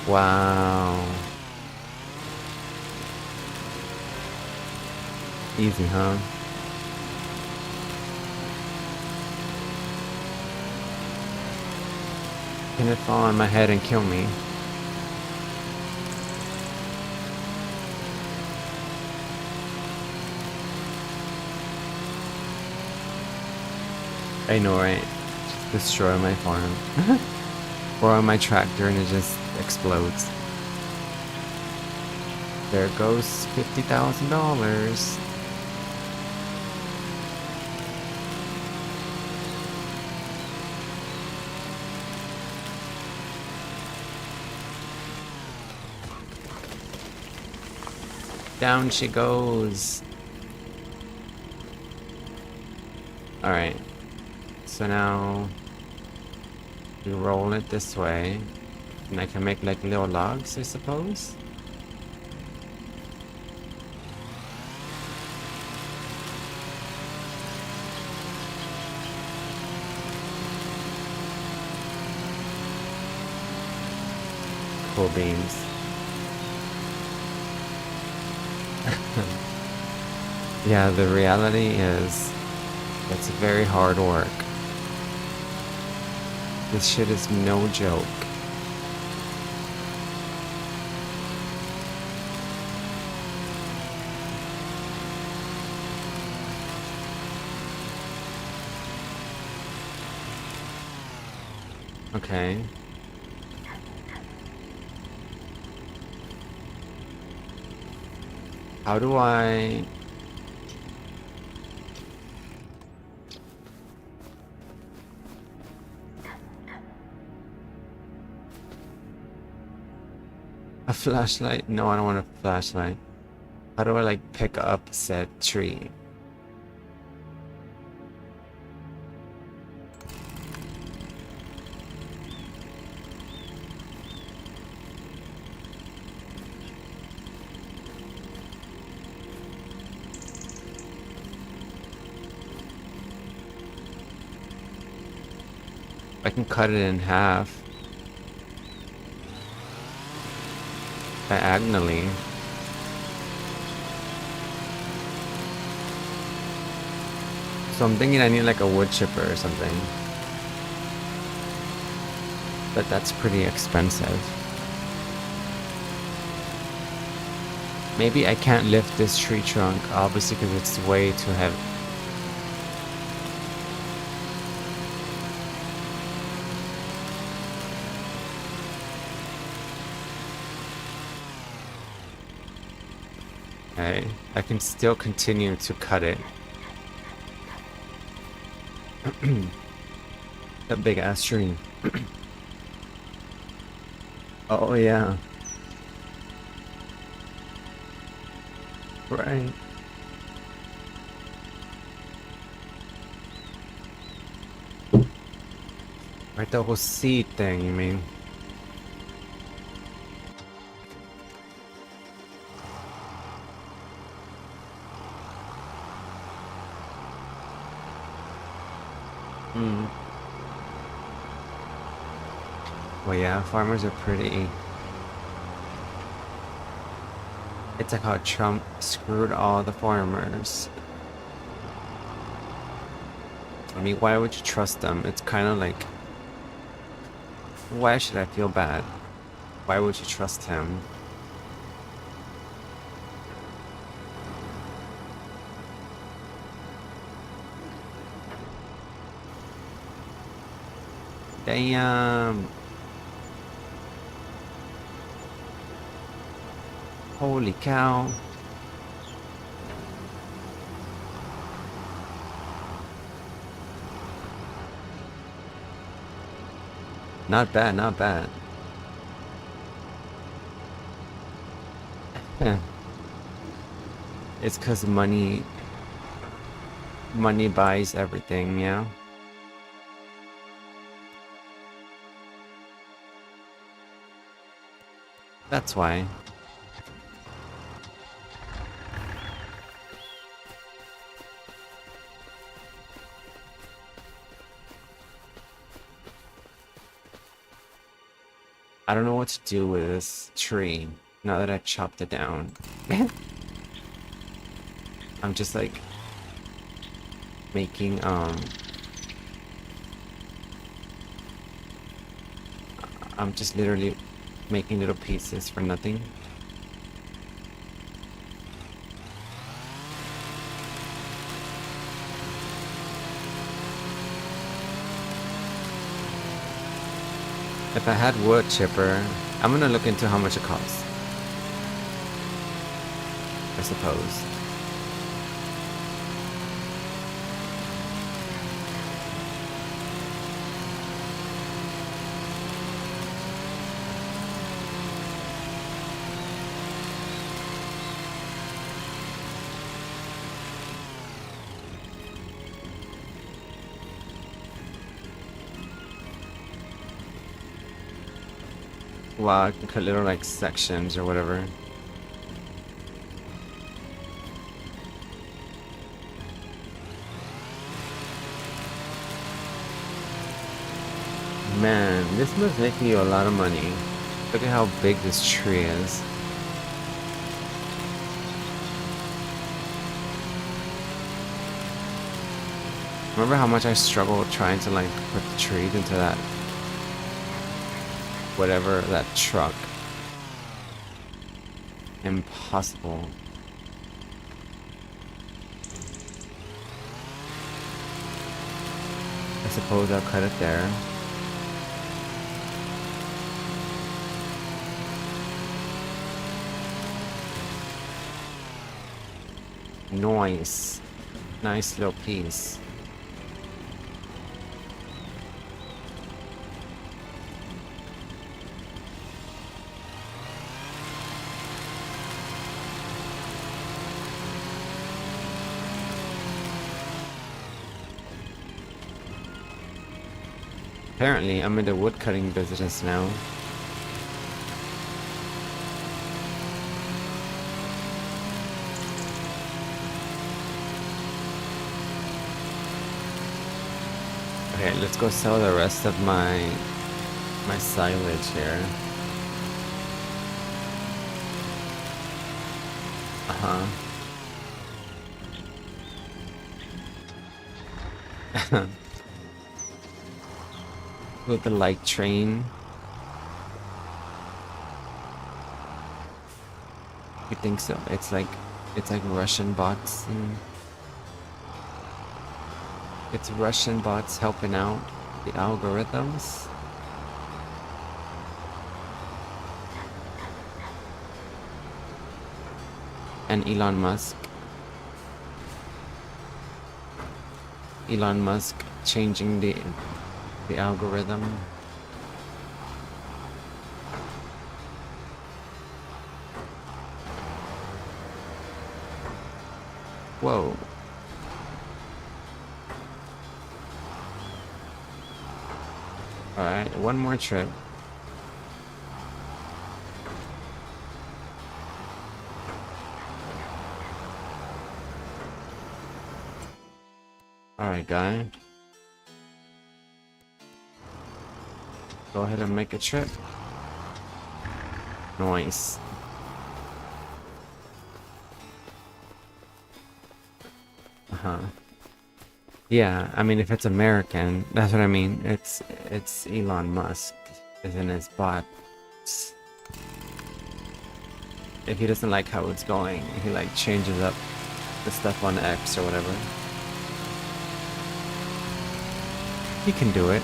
Wow. Easy, huh? Can it fall on my head and kill me? I know, right? Just destroy my farm. Or on my tractor and it just explodes. There goes $50,000. Down she goes. Alright. So now we roll it this way. And I can make like little logs, I suppose. Cool beans. Yeah, the reality is it's very hard work. This shit is no joke. Okay. How do I... A flashlight? No, I don't want a flashlight. How do I like pick up said tree? I can cut it in half. Diagonally. So I'm thinking I need like a wood chipper or something. But that's pretty expensive. Maybe I can't lift this tree trunk, obviously, because it's way too heavy. Okay, I can still continue to cut it. That big ass tree. Oh yeah. Right. Right, the whole seed thing, you mean? Hmm. Well, yeah, farmers are pretty... It's like how Trump screwed all the farmers. I mean, why would you trust them? It's kind of like... Why should I feel bad? Why would you trust him? Damn. Holy cow. Not bad, not bad. It's 'cause money buys everything, yeah? That's why. I don't know what to do with this tree now that I chopped it down. I'm just like making I'm just literally making little pieces for nothing. If I had wood chipper, I'm gonna look into how much it costs. I suppose. Wow, I can cut little like sections or whatever. Man, this must make you a lot of money. Look at how big this tree is. Remember how much I struggled trying to like put the trees into that whatever, that truck. Impossible. I suppose I'll cut it there. Nice. Nice little piece. Apparently, I'm in the woodcutting business now. Okay, let's go sell the rest of my silage here. With the light train. You think so? It's like Russian bots and it's Russian bots helping out the algorithms. And Elon Musk changing the algorithm. Whoa. Alright, one more trip. Alright, guy. Go ahead and make a trip. Nice. Yeah, I mean, if it's American, that's what I mean. It's Elon Musk, isn't his bots. If he doesn't like how it's going, he like changes up the stuff on X or whatever. He can do it.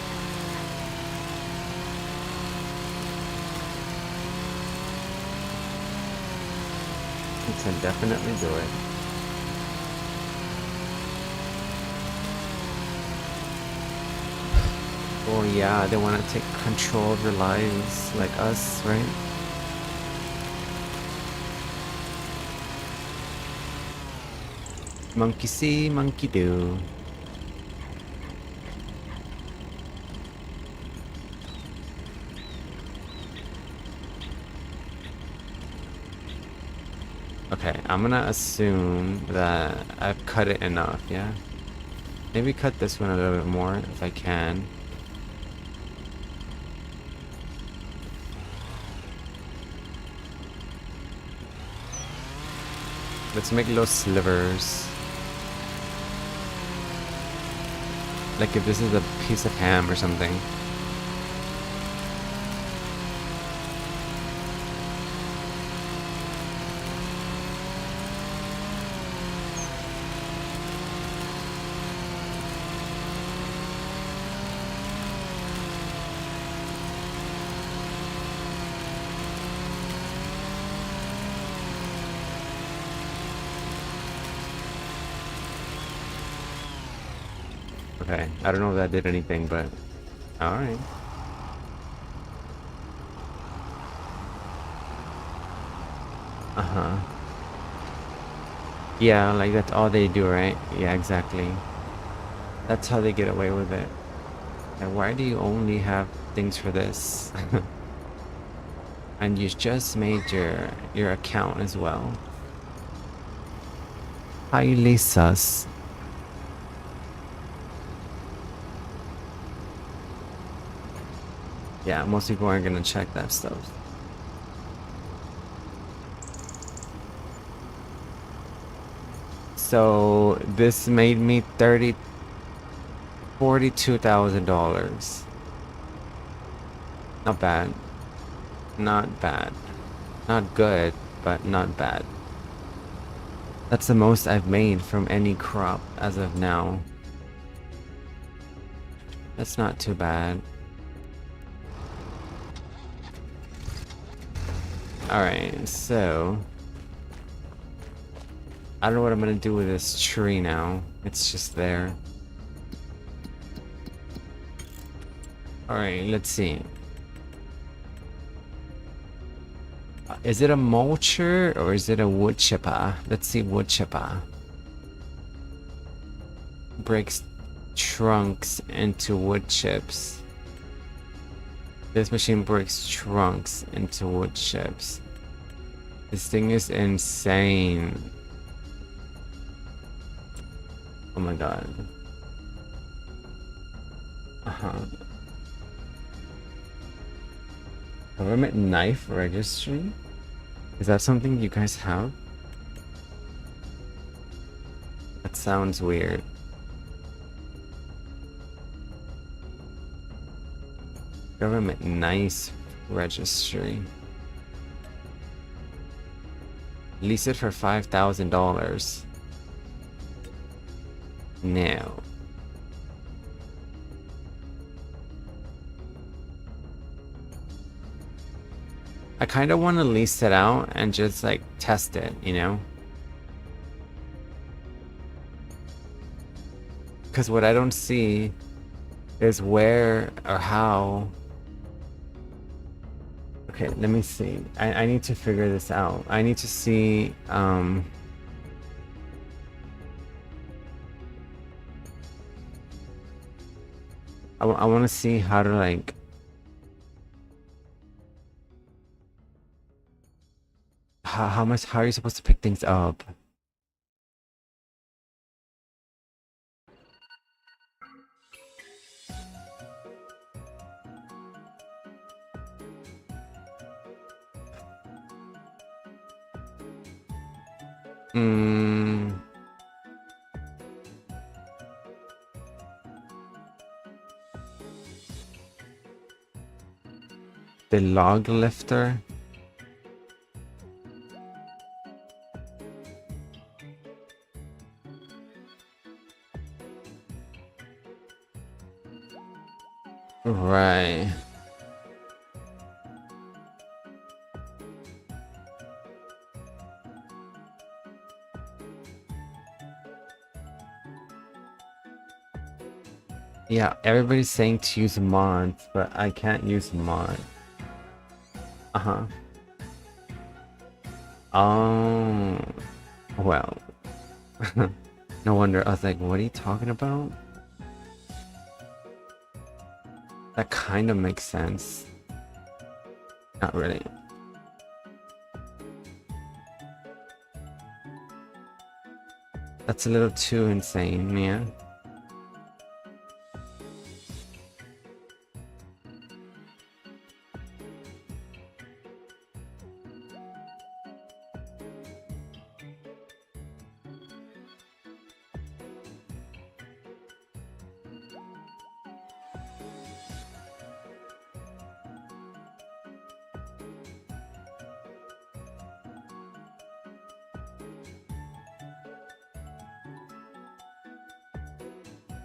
He can definitely do it. Oh yeah, they want to take control of your lives like us, right? Monkey see, monkey do. Okay, I'm gonna assume that I've cut it enough, yeah? Maybe cut this one a little bit more if I can. Let's make little slivers. Like if this is a piece of ham or something. Okay, I don't know if that did anything, but all right. Uh-huh. Yeah, like that's all they do, right? Yeah, exactly. That's how they get away with it. And why do you only have things for this? And you just made your account as well. Highly sus. Yeah, most people aren't gonna check that stuff. So this made me $42,000. Not bad. Not bad. Not good, but not bad. That's the most I've made from any crop as of now. That's not too bad. Alright, so I don't know what I'm gonna do with this tree now. It's just there. Alright, let's see. Is it a mulcher or is it a wood chipper? Let's see, wood chipper. Breaks trunks into wood chips. This machine breaks trunks into wood chips. This thing is insane. Oh my god. Uh-huh. Government knife registry? Is that something you guys have? That sounds weird. Government knife registry. Lease it for $5,000. No. I kind of want to lease it out and just like test it, you know? Because what I don't see is where or how. Okay, let me see. I need to figure this out. I need to see, I want to see how to like, how are you supposed to pick things up? Mm, the log lifter. Right. Yeah, everybody's saying to use mods, but I can't use mod. Uh-huh. Oh, well. No wonder. I was like, what are you talking about? That kind of makes sense. Not really. That's a little too insane, man.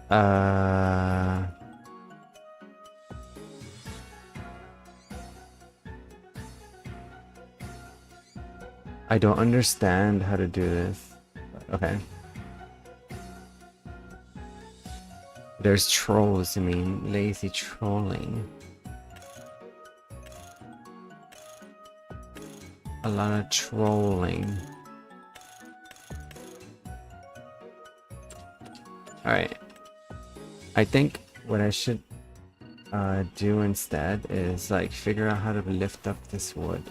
Uh, I don't understand how to do this. Okay. There's trolls, I mean, lazy trolling. A lot of trolling. Alright. I think what I should do instead is like figure out how to lift up this wood.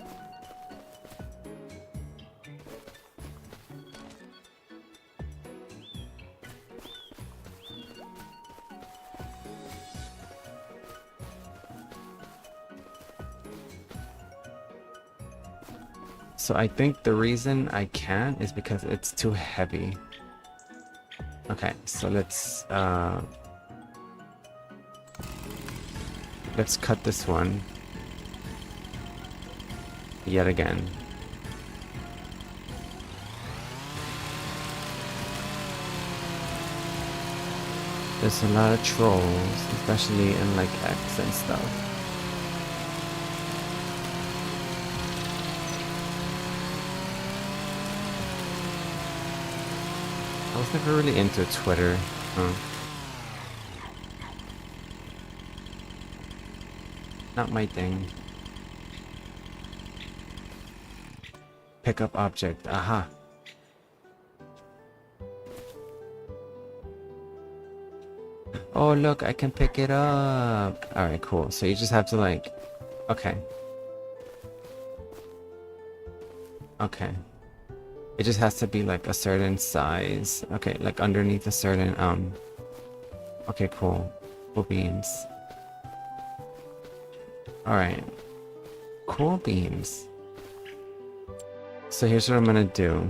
So I think the reason I can't is because it's too heavy. Okay, so let's cut this one yet again. There's a lot of trolls, especially in like X and stuff. I was never really into Twitter. Not my thing. Pick up object. Aha. Oh, look, I can pick it up. Alright, cool. So you just have to like... Okay. Okay. It just has to be like a certain size. Okay, like underneath a certain, Okay, cool. Cool beams. Alright. Cool beams. So here's what I'm gonna do.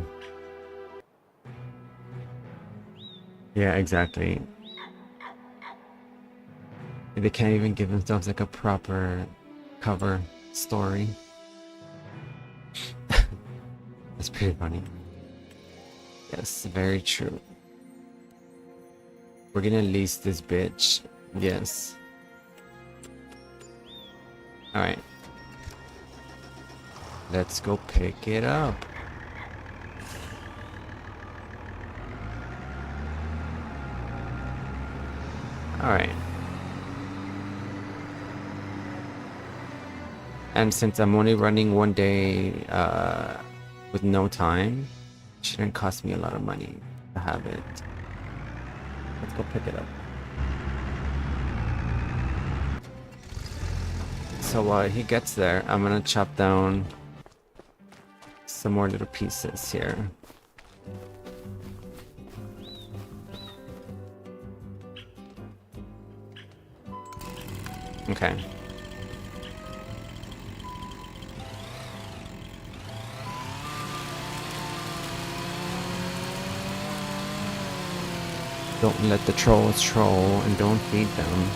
Yeah, exactly. They can't even give themselves like a proper cover story. That's pretty funny. Yes, very true. We're gonna lease this bitch. Yes. Alright. Let's go pick it up. Alright. And since I'm only running one day with no time, it shouldn't cost me a lot of money to have it. Let's go pick it up. So while he gets there, I'm gonna chop down some more little pieces here. Okay. Don't let the trolls troll and don't feed them.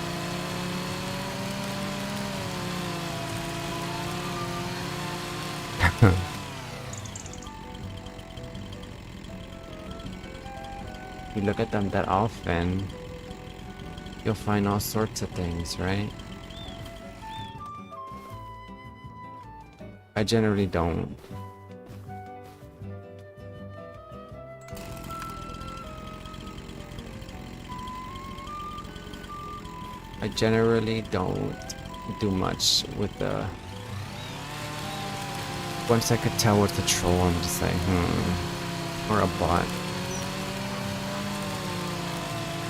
You look at them that often, you'll find all sorts of things, right? I generally don't. I generally don't do much with the... Once I could tell what's a troll, I'm just like, or a bot.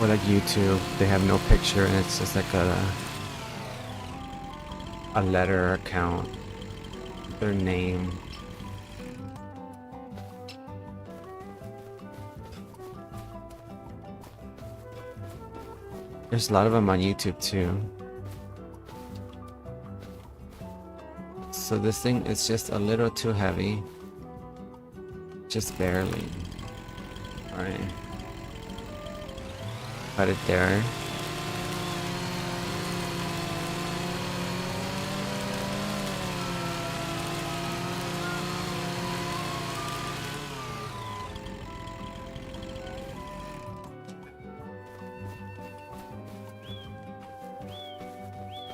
Or like YouTube, they have no picture and it's just like a letter account, their name. There's a lot of them on YouTube too. So this thing is just a little too heavy. Just barely. Alright. Put it there.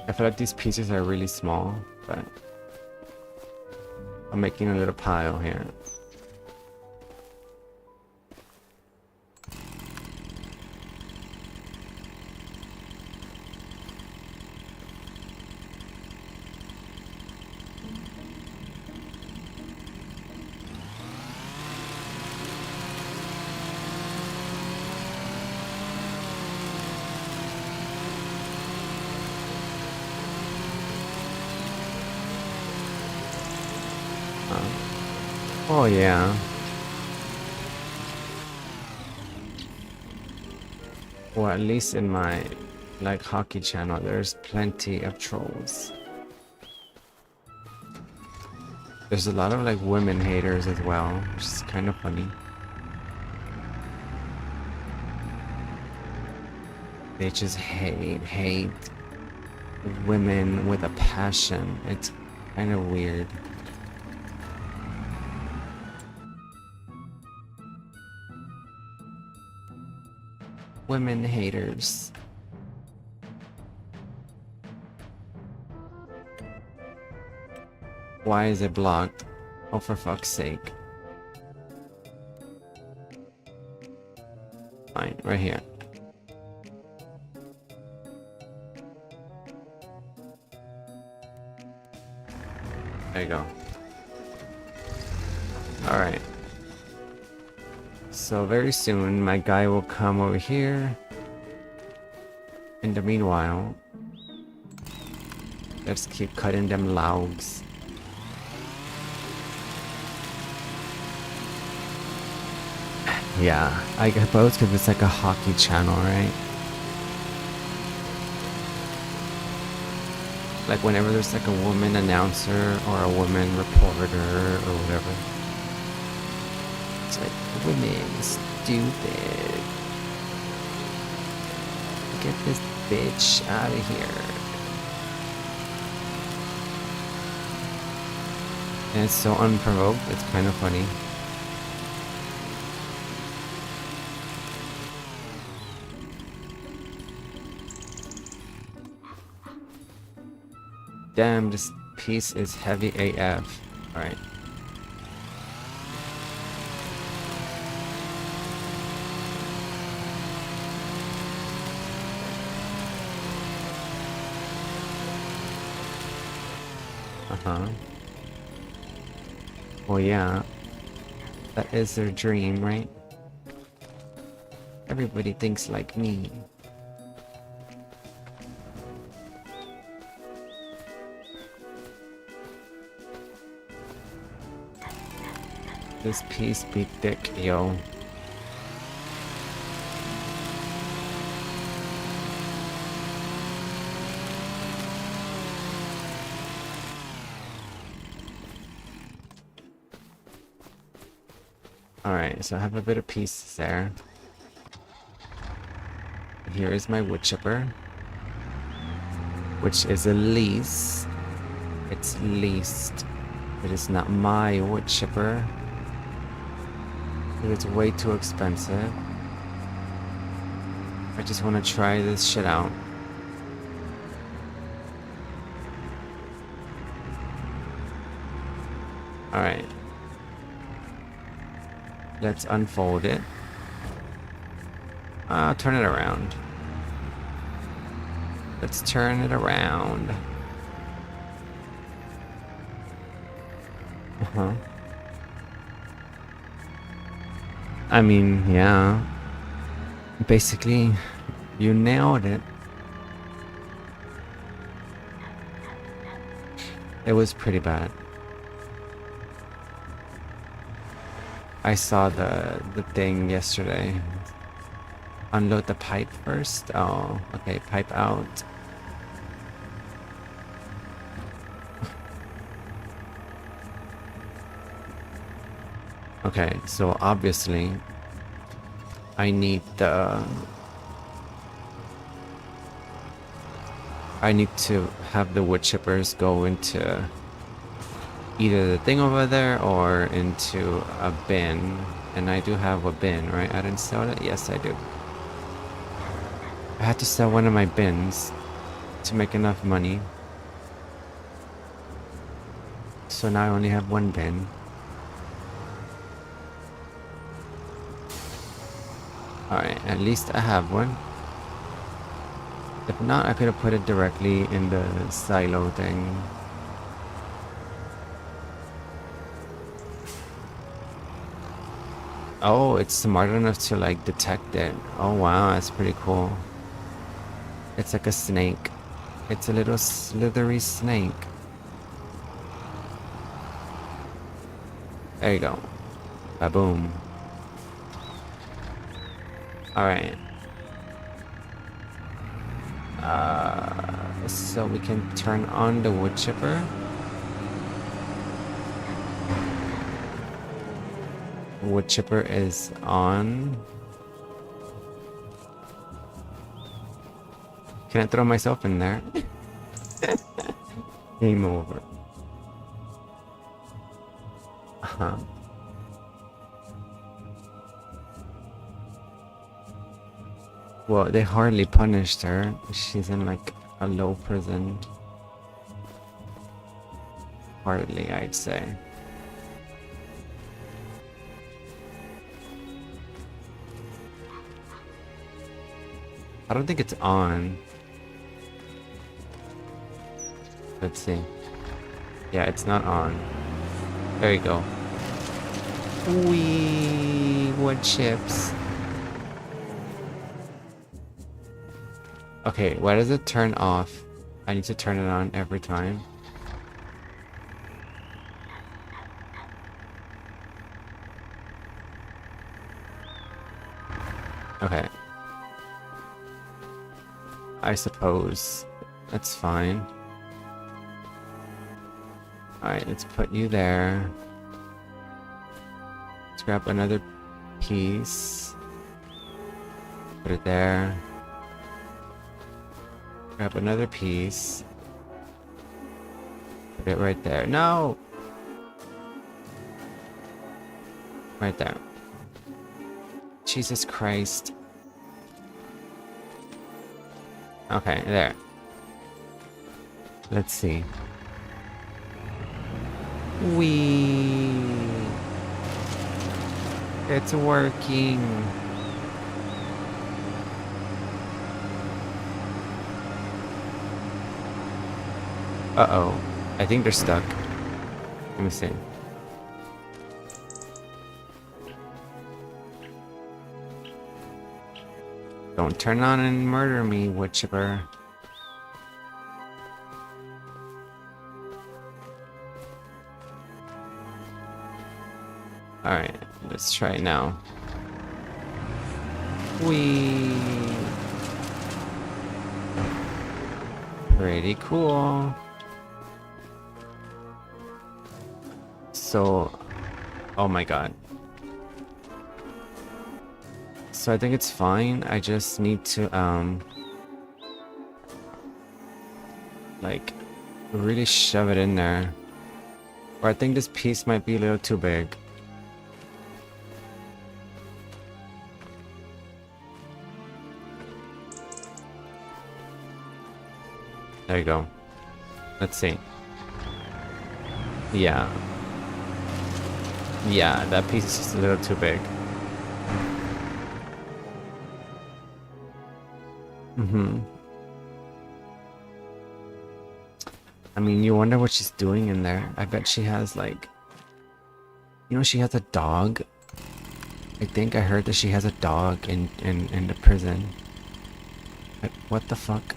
I feel like these pieces are really small, but I'm making a little pile here. Oh yeah. Or at least in my like hockey channel, there's plenty of trolls. There's a lot of like women haters as well, which is kind of funny. They just hate women with a passion. It's kind of weird. Women haters. Why is it blocked? Oh, for fuck's sake. Fine, right here. There you go. Alright. So very soon my guy will come over here. In the meanwhile, let's keep cutting them logs. Yeah, I suppose because it's like a hockey channel, right? Like whenever there's like a woman announcer or a woman reporter or whatever, it's like, women, stupid. Get this bitch out of here. And it's so unprovoked, it's kind of funny. Damn, this piece is heavy AF. Alright. Uh-huh. Well, yeah. That is their dream, right? Everybody thinks like me. This piece be thick, yo. Alright, so I have a bit of pieces there. Here is my wood chipper, which is a lease. It's leased. It is not my wood chipper. It's way too expensive. I just want to try this shit out. Alright. Let's unfold it. Turn it around. Let's turn it around. Uh-huh. I mean, yeah. Basically, you nailed it. It was pretty bad. I saw the thing yesterday. Unload the pipe first. Oh, okay, pipe out. Okay, so obviously I need to have the wood chippers go into either the thing over there or into a bin. And I do have a bin, right? I didn't sell it? Yes, I do. I had to sell one of my bins to make enough money. So now I only have one bin. Alright, at least I have one. If not, I could have put it directly in the silo thing. Oh, it's smart enough to like detect it. Oh wow, that's pretty cool. It's like a snake. It's a little slithery snake. There you go. Ba-boom. Alright. So we can turn on the wood chipper. Wood chipper is on. Can I throw myself in there? Game over. Uh-huh. Well, they hardly punished her. She's in like a low prison. Hardly, I'd say. I don't think it's on. Let's see. Yeah, it's not on. There you go. Wee, wood chips. Okay, why does it turn off? I need to turn it on every time. Okay. I suppose that's fine. Alright, let's put you there. Let's grab another piece. Put it there. Grab another piece. Put it right there. No! Right there. Jesus Christ. Okay, there. Let's see. Wee. It's working. Uh-oh. I think they're stuck. Let me see. Don't turn on and murder me, wood chipper. Alright, let's try it now. Whee! Pretty cool. So, oh my god. So I think it's fine. I just need to like really shove it in there. Or I think this piece might be a little too big. There you go. Let's see. Yeah. Yeah, that piece is just a little too big. I mean, you wonder what she's doing in there. I bet she has like... You know, she has a dog. I think I heard that she has a dog in the prison. Like, what the fuck?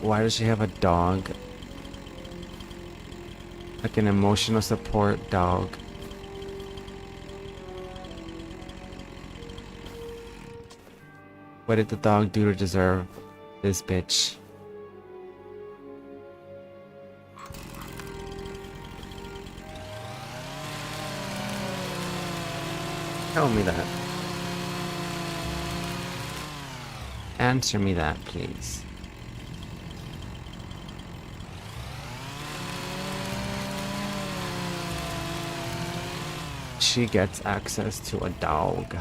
Why does she have a dog? Like an emotional support dog. What did the dog do to deserve this bitch? Tell me that. Answer me that, please. She gets access to a dog.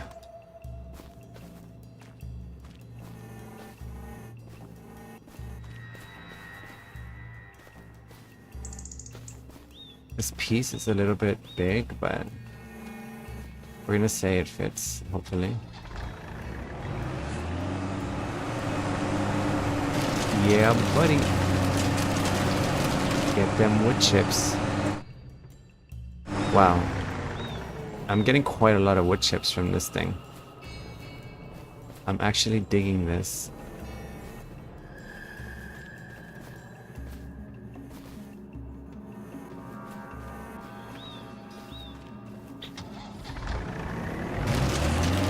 This piece is a little bit big, but we're gonna say it fits, hopefully. Yeah, buddy. Get them wood chips. Wow. I'm getting quite a lot of wood chips from this thing. I'm actually digging this.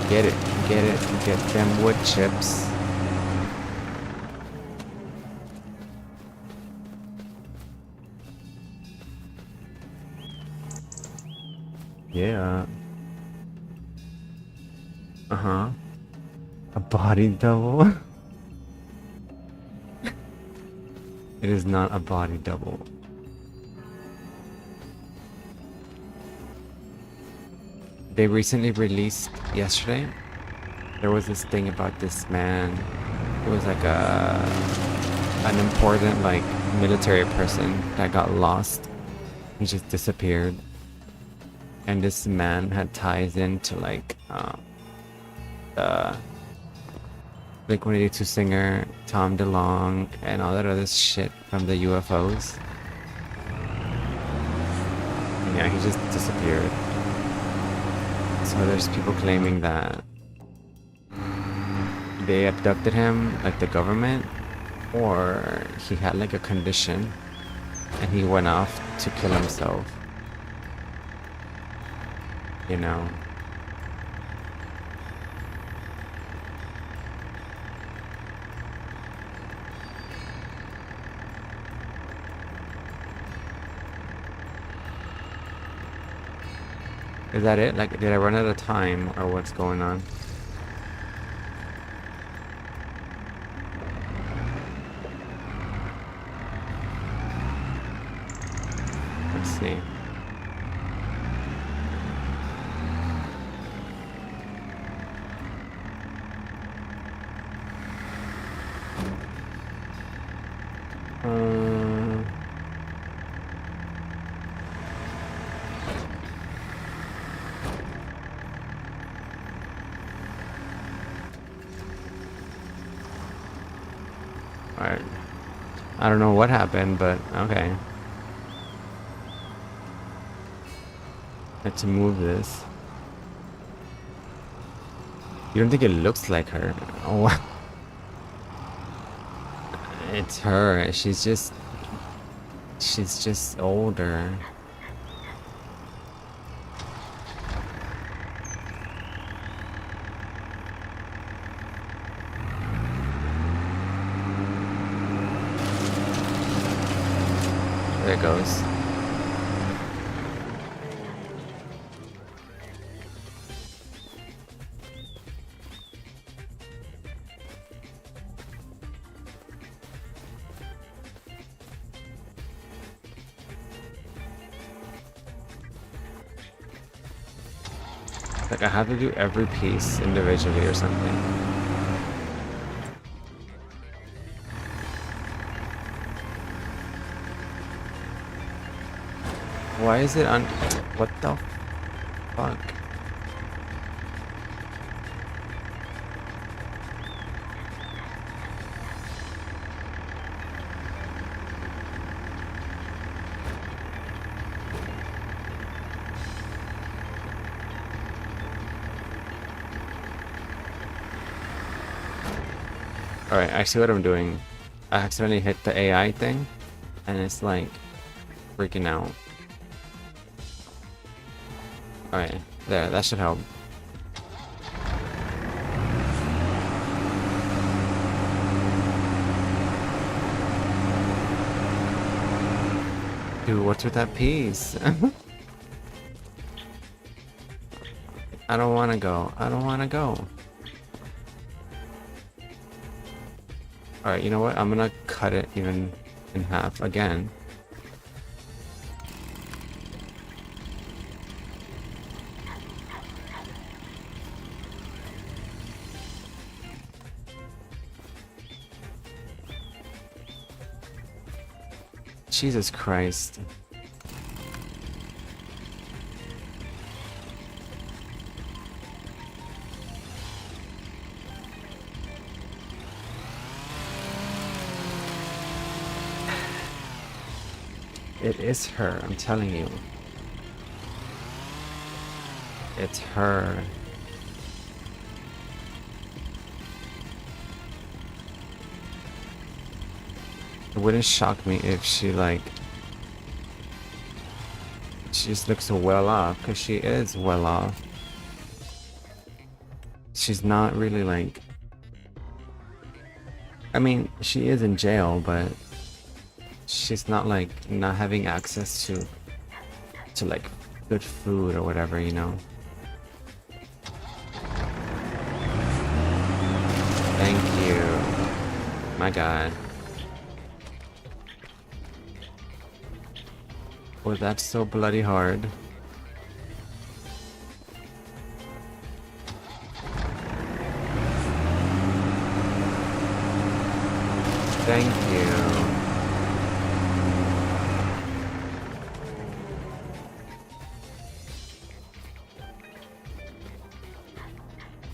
Get it, get them wood chips. Yeah. Uh-huh. A body double? It is not a body double. They recently released yesterday. There was this thing about this man. It was like an important like military person that got lost. He just disappeared. And this man had ties into like the Blink-182 singer Tom DeLonge and all that other shit from the UFOs. And yeah, he just disappeared. So there's people claiming that they abducted him, like the government, or he had like a condition and he went off to kill himself. You know? Is that it? Like, did I run out of time or what's going on? Let's see. Alright. I don't know what happened, but okay. Had to move this. You don't think it looks like her? Oh, it's her. She's just older. There it goes. Like I have to do every piece individually or something. Why is it on? What the fuck? Alright, I see what I'm doing. I accidentally hit the AI thing, and it's like freaking out. Alright, there, that should help. Dude, what's with that piece? I don't wanna go. I don't wanna go. Alright, you know what? I'm gonna cut it even in half again. Jesus Christ. It is her, I'm telling you. It's her. It wouldn't shock me if she like... She just looks so well off, because she is well off. she's not really like, I mean, she is in jail, but she's not like not having access to like good food or whatever, you know. Thank you. My God. Oh, that's so bloody hard. Thank you.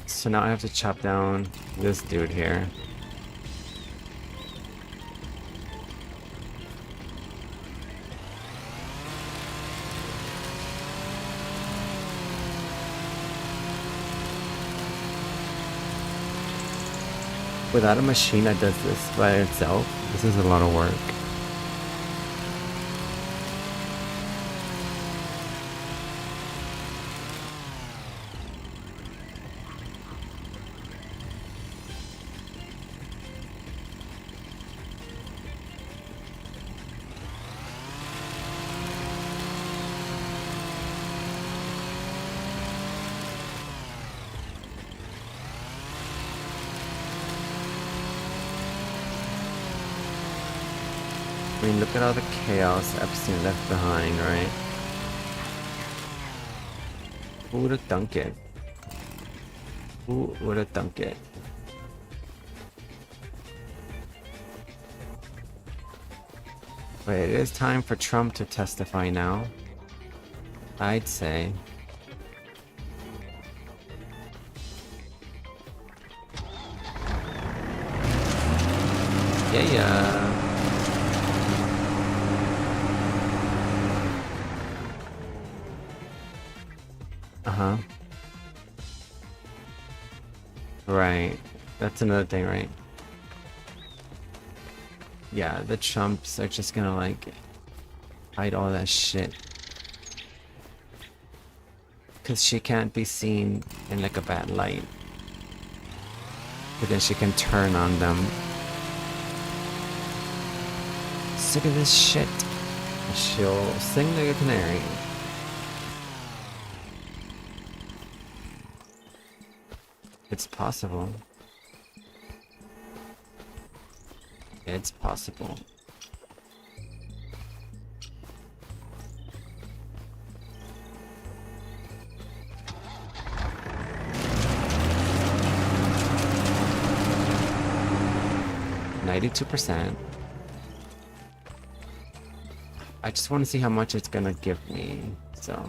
So now I have to chop down this dude here. Without a machine that does this by itself, this is a lot of work. I mean, look at all the chaos Epstein left behind, right? Who would have thunk it? Who would have thunk it? But it is time for Trump to testify now. I'd say. Yeah. Uh-huh. Right. That's another thing, right? Yeah, the Trumps are just gonna like hide all that shit. Cause she can't be seen in like a bad light. But then she can turn on them. Sick of this shit. She'll sing like a canary. It's possible. It's possible. %. I just want to see how much it's gonna give me, so.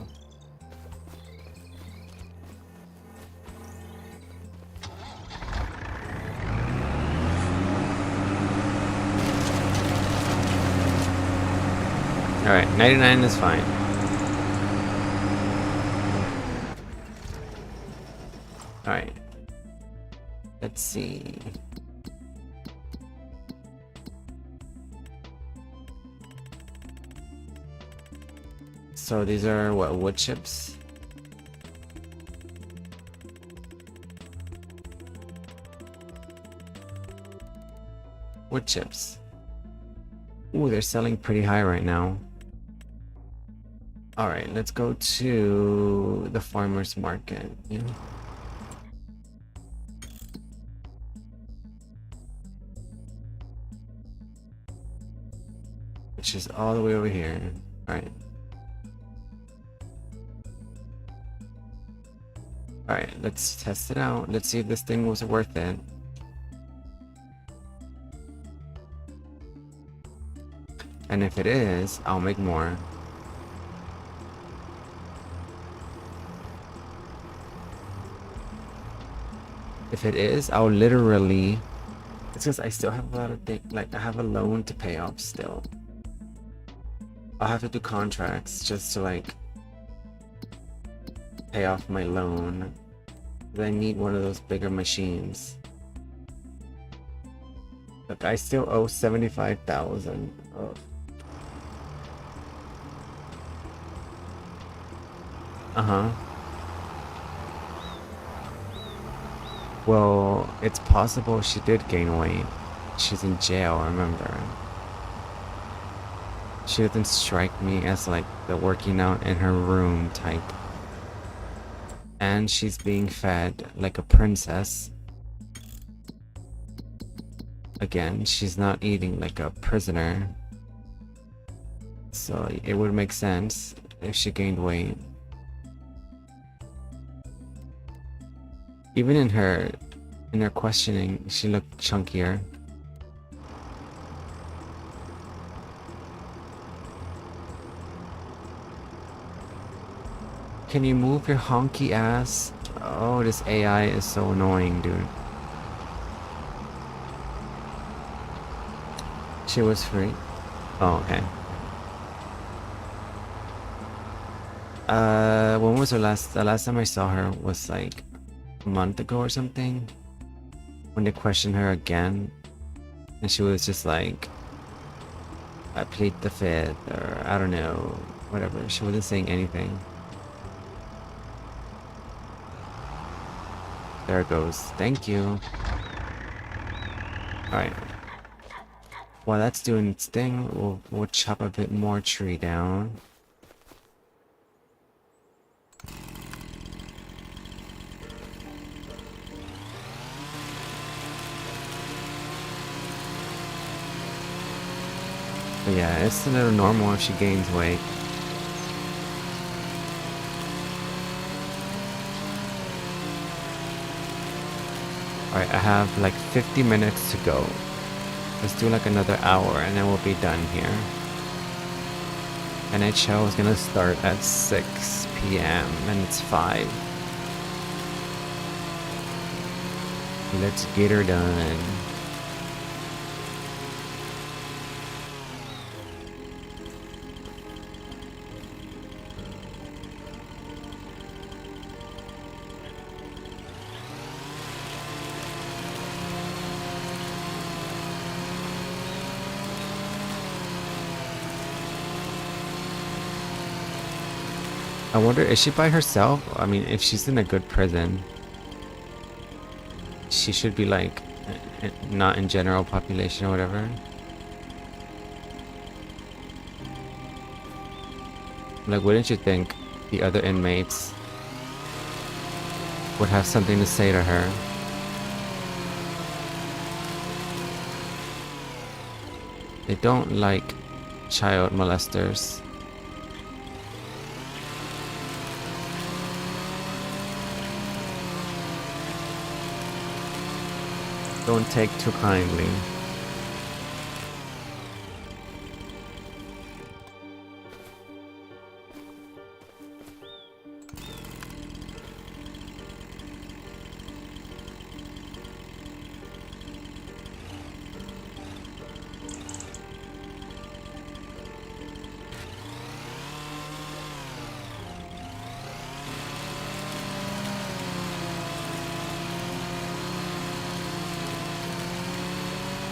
Alright, 99 is fine. Alright. Let's see. So these are what, wood chips? Wood chips. Ooh, they're selling pretty high right now. Alright, let's go to the farmer's market. Yeah. Which is all the way over here. Alright. Alright, let's test it out. Let's see if this thing was worth it. And if it is, I'll make more. If it is, I'll literally... It's because I still have a lot of things, like I have a loan to pay off still. I'll have to do contracts just to like pay off my loan. I need one of those bigger machines. Look, I still owe 75,000. Oh. Uh-huh. Well, it's possible she did gain weight. She's in jail, remember? She doesn't strike me as like the working out in her room type. And she's being fed like a princess. Again, she's not eating like a prisoner. So it would make sense if she gained weight. Even in her questioning, she looked chunkier. Can you move your honky ass? Oh, this AI is so annoying, dude. She was free. Oh, okay. When was the last time I saw her was like a month ago or something? When they questioned her again, and she was just like, I plead the fifth, or I don't know, whatever. She wasn't saying anything. There it goes. Thank you. Alright. While that's doing its thing, we'll chop a bit more tree down. But yeah, it's a little normal if she gains weight. Alright, I have like 50 minutes to go. Let's do like another hour and then we'll be done here. NHL is gonna start at 6 p.m. and it's 5. Let's get her done. I wonder, is she by herself? I mean, if she's in a good prison, she should be like, not in general population or whatever. Like, wouldn't you think the other inmates would have something to say to her? They don't like child molesters. Don't take too kindly.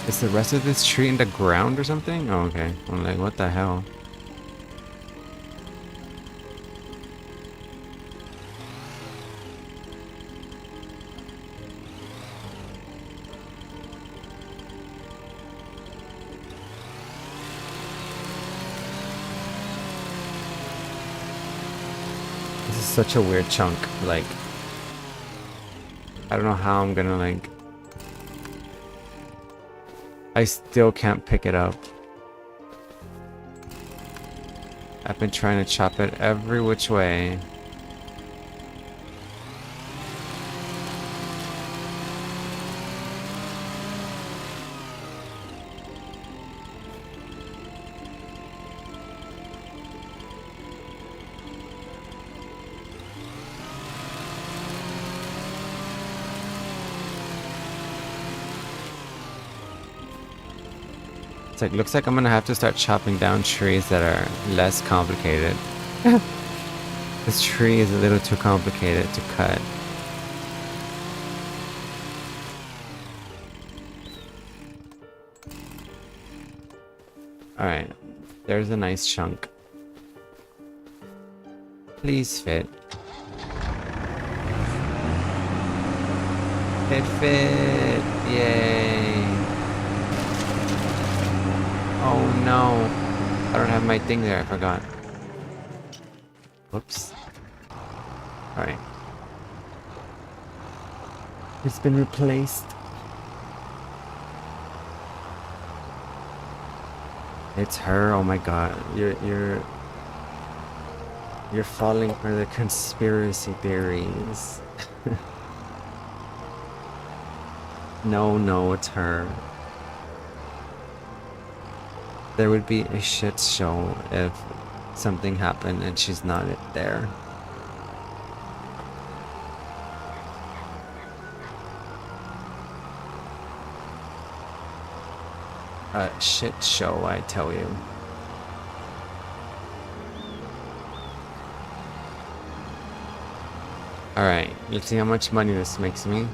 Is the rest of this tree in the ground or something? Oh, okay. I'm like, what the hell? This is such a weird chunk. Like, I don't know how I'm gonna like... I still can't pick it up. I've been trying to chop it every which way. It's like, looks like I'm gonna have to start chopping down trees that are less complicated. This tree is a little too complicated to cut. Alright, there's a nice chunk. Please fit. It fit! Yay! Oh no! I don't have my thing there, I forgot. Whoops. Alright. It's been replaced. It's her, oh my god. You're falling for the conspiracy theories. No, it's her. There would be a shit show if something happened and she's not there. A shit show, I tell you. Alright, let's see how much money this makes me.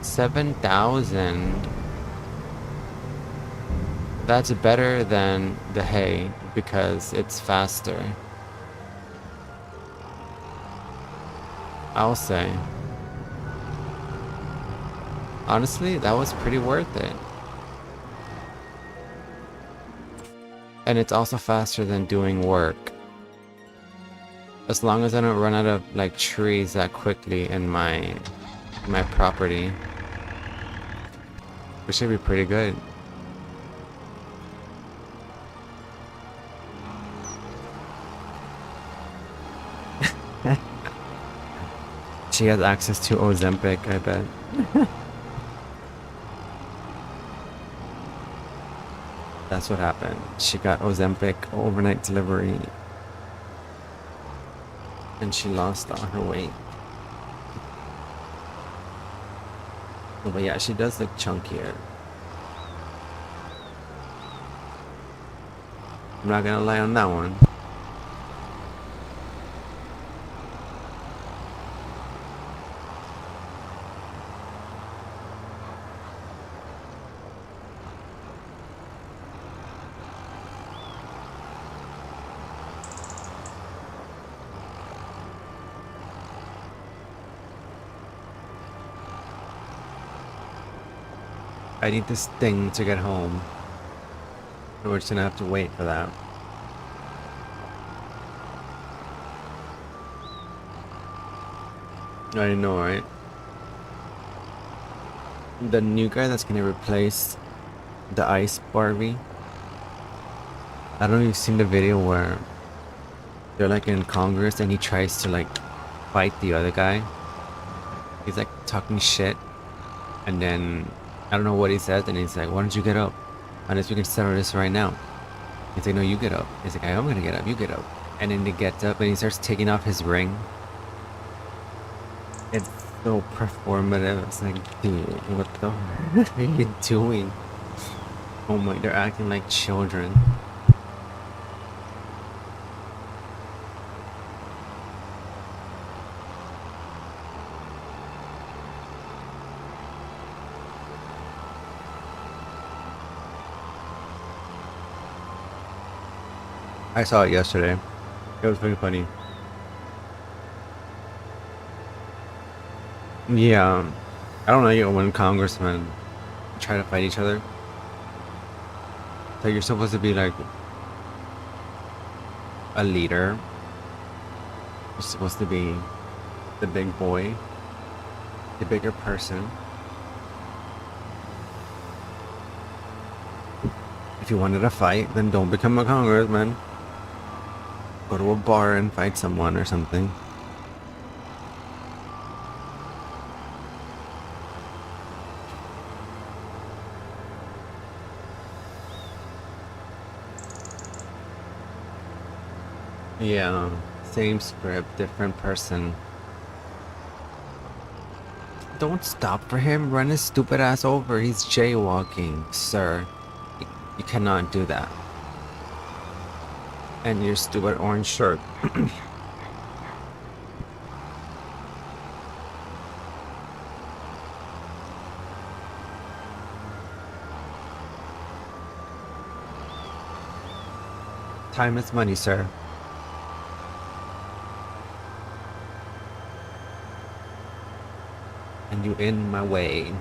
$7,000. That's better than the hay because it's faster. I'll say. Honestly, that was pretty worth it. And it's also faster than doing work. As long as I don't run out of like trees that quickly in my property. It should be pretty good. She has access to Ozempic, I bet. That's what happened. She got Ozempic overnight delivery. And she lost all her weight. Oh, but yeah, she does look chunkier. I'm not gonna lie on that one. I need this thing to get home. We're just gonna have to wait for that. I know, right? The new guy that's gonna replace the Ice Barbie. I don't know if you've seen the video where they're like in Congress and he tries to like fight the other guy. He's like talking shit, and then I don't know what he says, and he's like, why don't you get up? Unless we can settle this right now. He's like, no, you get up. He's like, I'm gonna get up, you get up. And then he gets up and he starts taking off his ring. It's so performative. It's like, dude, what the are you doing? Oh my, they're acting like children. I saw it yesterday. It was pretty funny. Yeah, I don't know when congressmen try to fight each other. So you're supposed to be like a leader. You're supposed to be the big boy, the bigger person. If you wanted to fight, then don't become a congressman. Go to a bar and fight someone or something. Yeah, same script, different person. Don't stop for him. Run his stupid ass over. He's jaywalking, sir. You cannot do that. And your stupid orange shirt. Time is money, sir. And you in my way.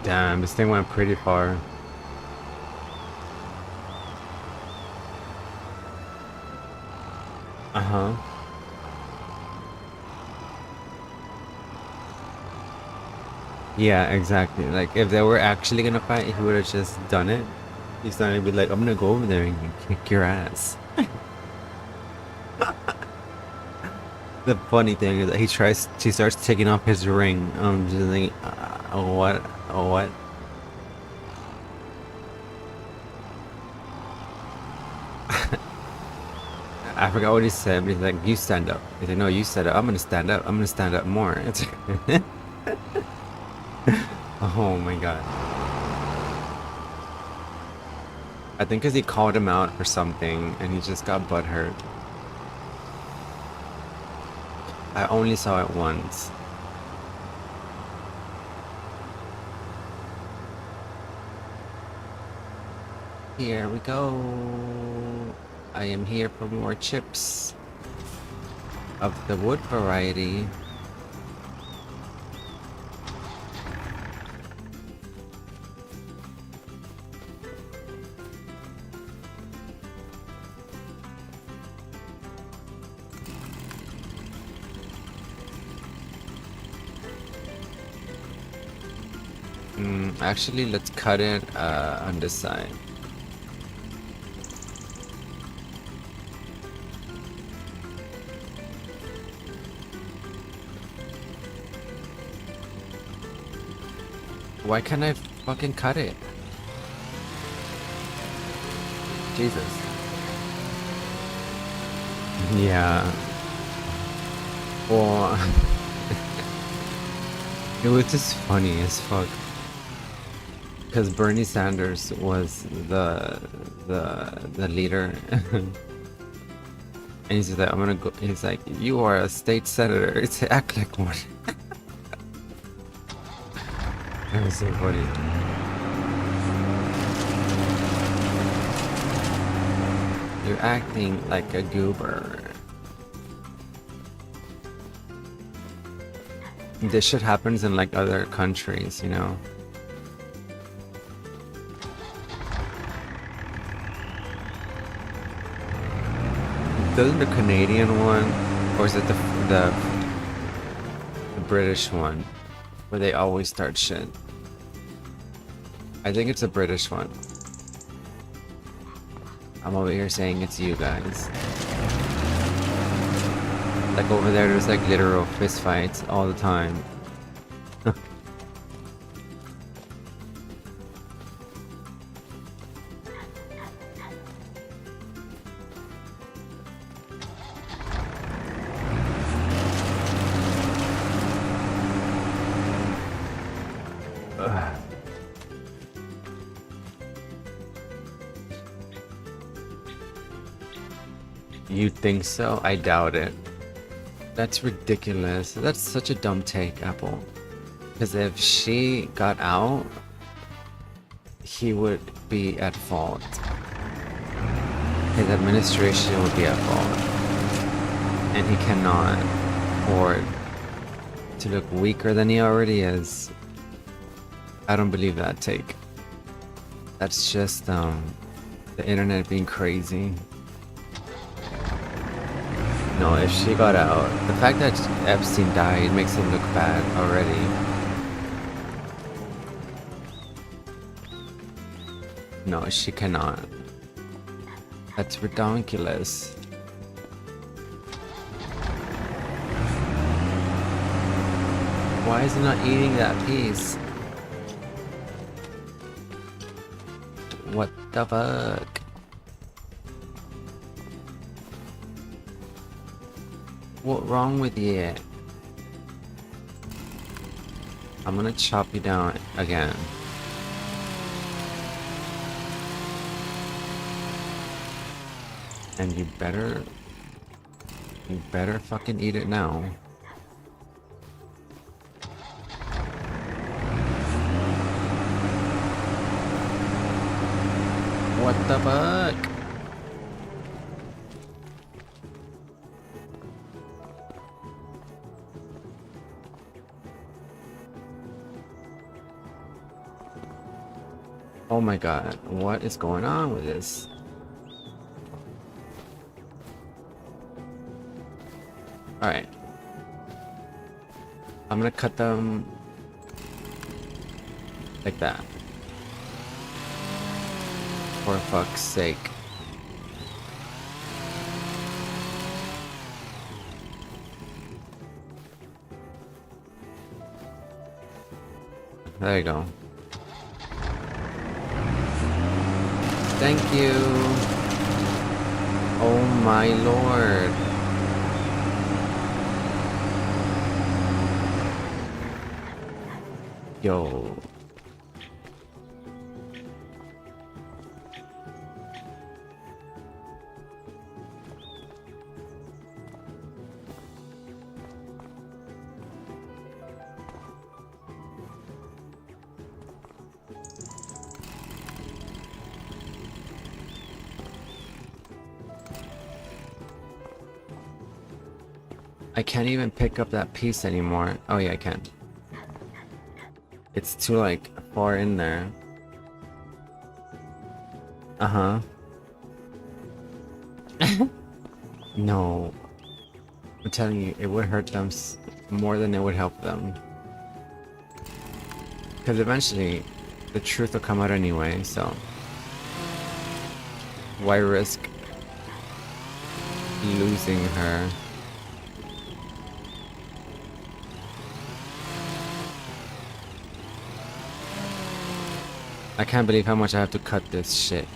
Damn, this thing went pretty far. Uh-huh. Yeah, exactly. Like, if they were actually gonna fight, he would have just done it. He's not gonna be like, I'm gonna go over there and kick your ass. The funny thing is that he starts taking off his ring. I'm just like, what? What? I forgot what he said, but he's like, you stand up. He's like, no, you stand up. I'm gonna stand up. I'm gonna stand up more. It's oh my god. I think because he called him out for something and he just got butthurt. I only saw it once. Here we go. I am here for more chips of the wood variety. Actually, let's cut it on this side. Why can't I fucking cut it? Jesus. Yeah. Well, it was just funny as fuck. Because Bernie Sanders was the leader. And he's like, I'm gonna go. He's like, you are a state senator. It's act like one. That was so funny. You're acting like a goober. This shit happens in like other countries, you know. Doesn't the Canadian one, or is it the British one, where they always start shit? I think it's a British one. I'm over here saying it's you guys. Like over there, there's like literal fist fights all the time. You think so? I doubt it. That's ridiculous. That's such a dumb take, Apple. Because if she got out, he would be at fault. His administration would be at fault. And he cannot afford to look weaker than he already is. I don't believe that take. That's just the internet being crazy. No, if she got out, the fact that Epstein died makes him look bad already. No, she cannot. That's ridiculous. Why is he not eating that piece? What the fuck? What wrong with you? I'm gonna chop you down again. And you better fucking eat it now. What the fuck? Oh my god, what is going on with this? Alright. I'm gonna cut them like that. For fuck's sake. There you go. Thank you. Oh my lord. Yo. I can't even pick up that piece anymore. Oh yeah, I can. It's too like far in there. Uh-huh. No. I'm telling you, it would hurt them more than it would help them. Because eventually, the truth will come out anyway, so... why risk losing her? I can't believe how much I have to cut this shit.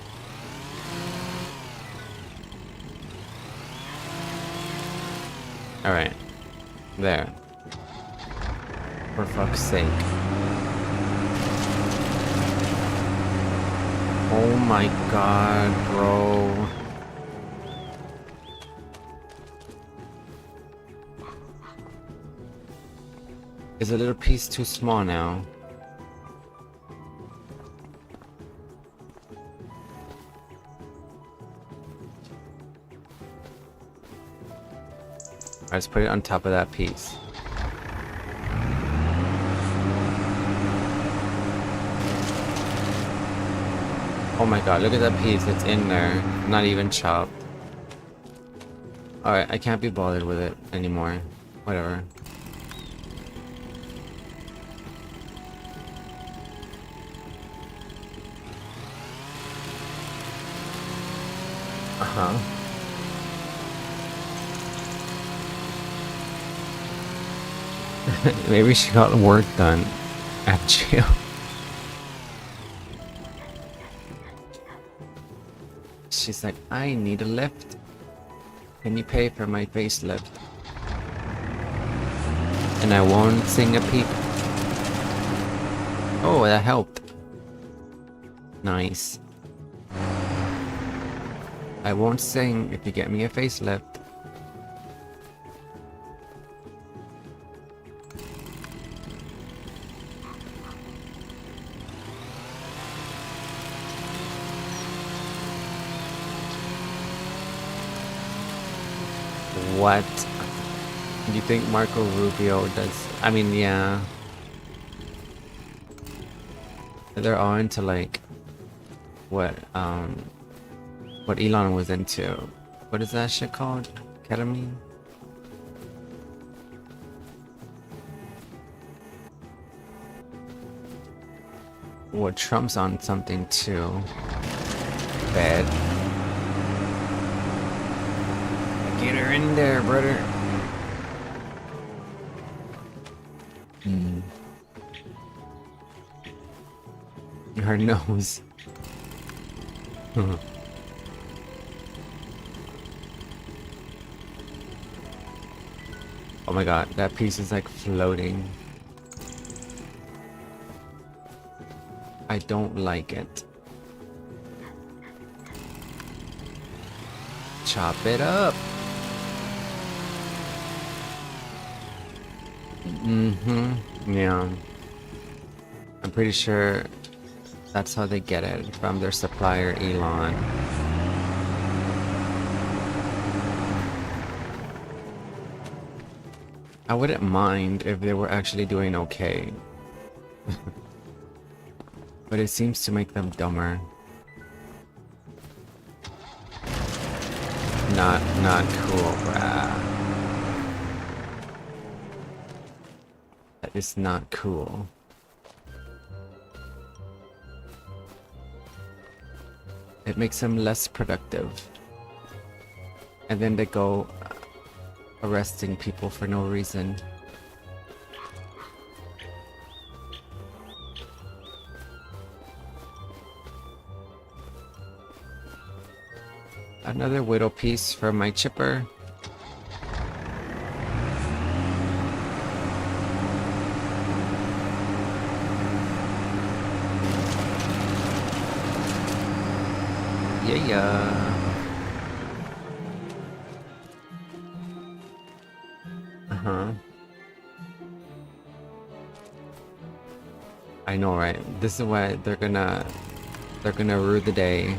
Alright. There. For fuck's sake. Oh my god, bro. Is a little piece too small now? Let's put it on top of that piece. Oh my god, look at that piece. It's in there. Not even chopped. Alright, I can't be bothered with it anymore. Whatever. Uh-huh. Maybe she got work done at jail. She's like, I need a lift. Can you pay for my facelift? And I won't sing a peep. Oh, that helped. Nice. I won't sing if you get me a facelift. What do you think Marco Rubio does? I mean, yeah. They're all into like what Elon was into. What is that shit called? Ketamine? What, Trump's on something too. Bad. Get her in there, brother. her nose. Oh my god, that piece is like floating. I don't like it. Chop it up. Yeah. I'm pretty sure that's how they get it, from their supplier, Elon. I wouldn't mind if they were actually doing okay. But it seems to make them dumber. Not cool, bruh. That is not cool. It makes them less productive. And then they go arresting people for no reason. Another widow piece for my chipper. Yeah. I know, right? This is why they're gonna rue the day.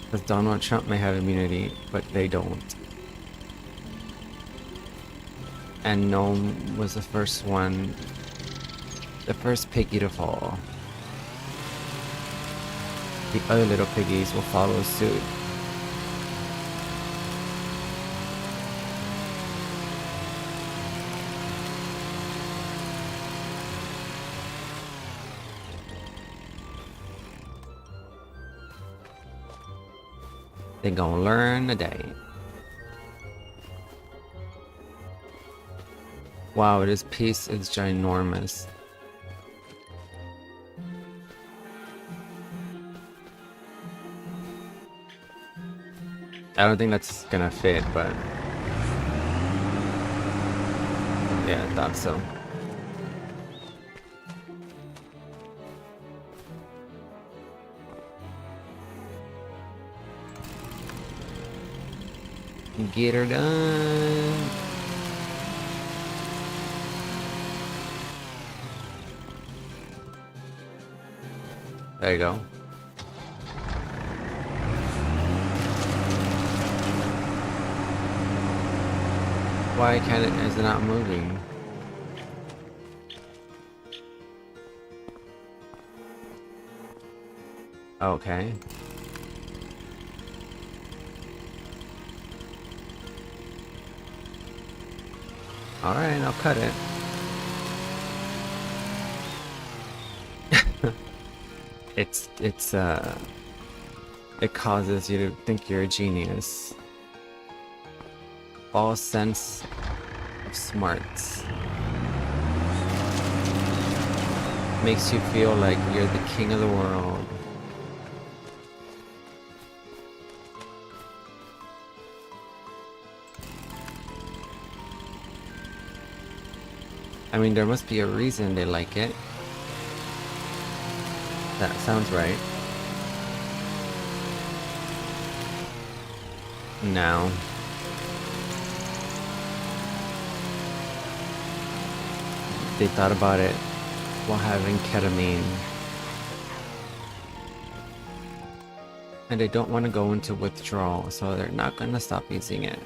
Because Donald Trump may have immunity, but they don't. And Gnome was the first one, the first piggy to fall. The other little piggies will follow suit. They gonna learn a day. Wow, this piece is ginormous. I don't think that's gonna fit, but yeah, I thought so. Get her done. There you go. Why is it not moving? Okay. Alright, I'll cut it. It causes you to think you're a genius. False sense of smarts. Makes you feel like you're the king of the world. I mean, there must be a reason they like it. That sounds right. No. They thought about it while having ketamine. And they don't want to go into withdrawal, so they're not going to stop using it.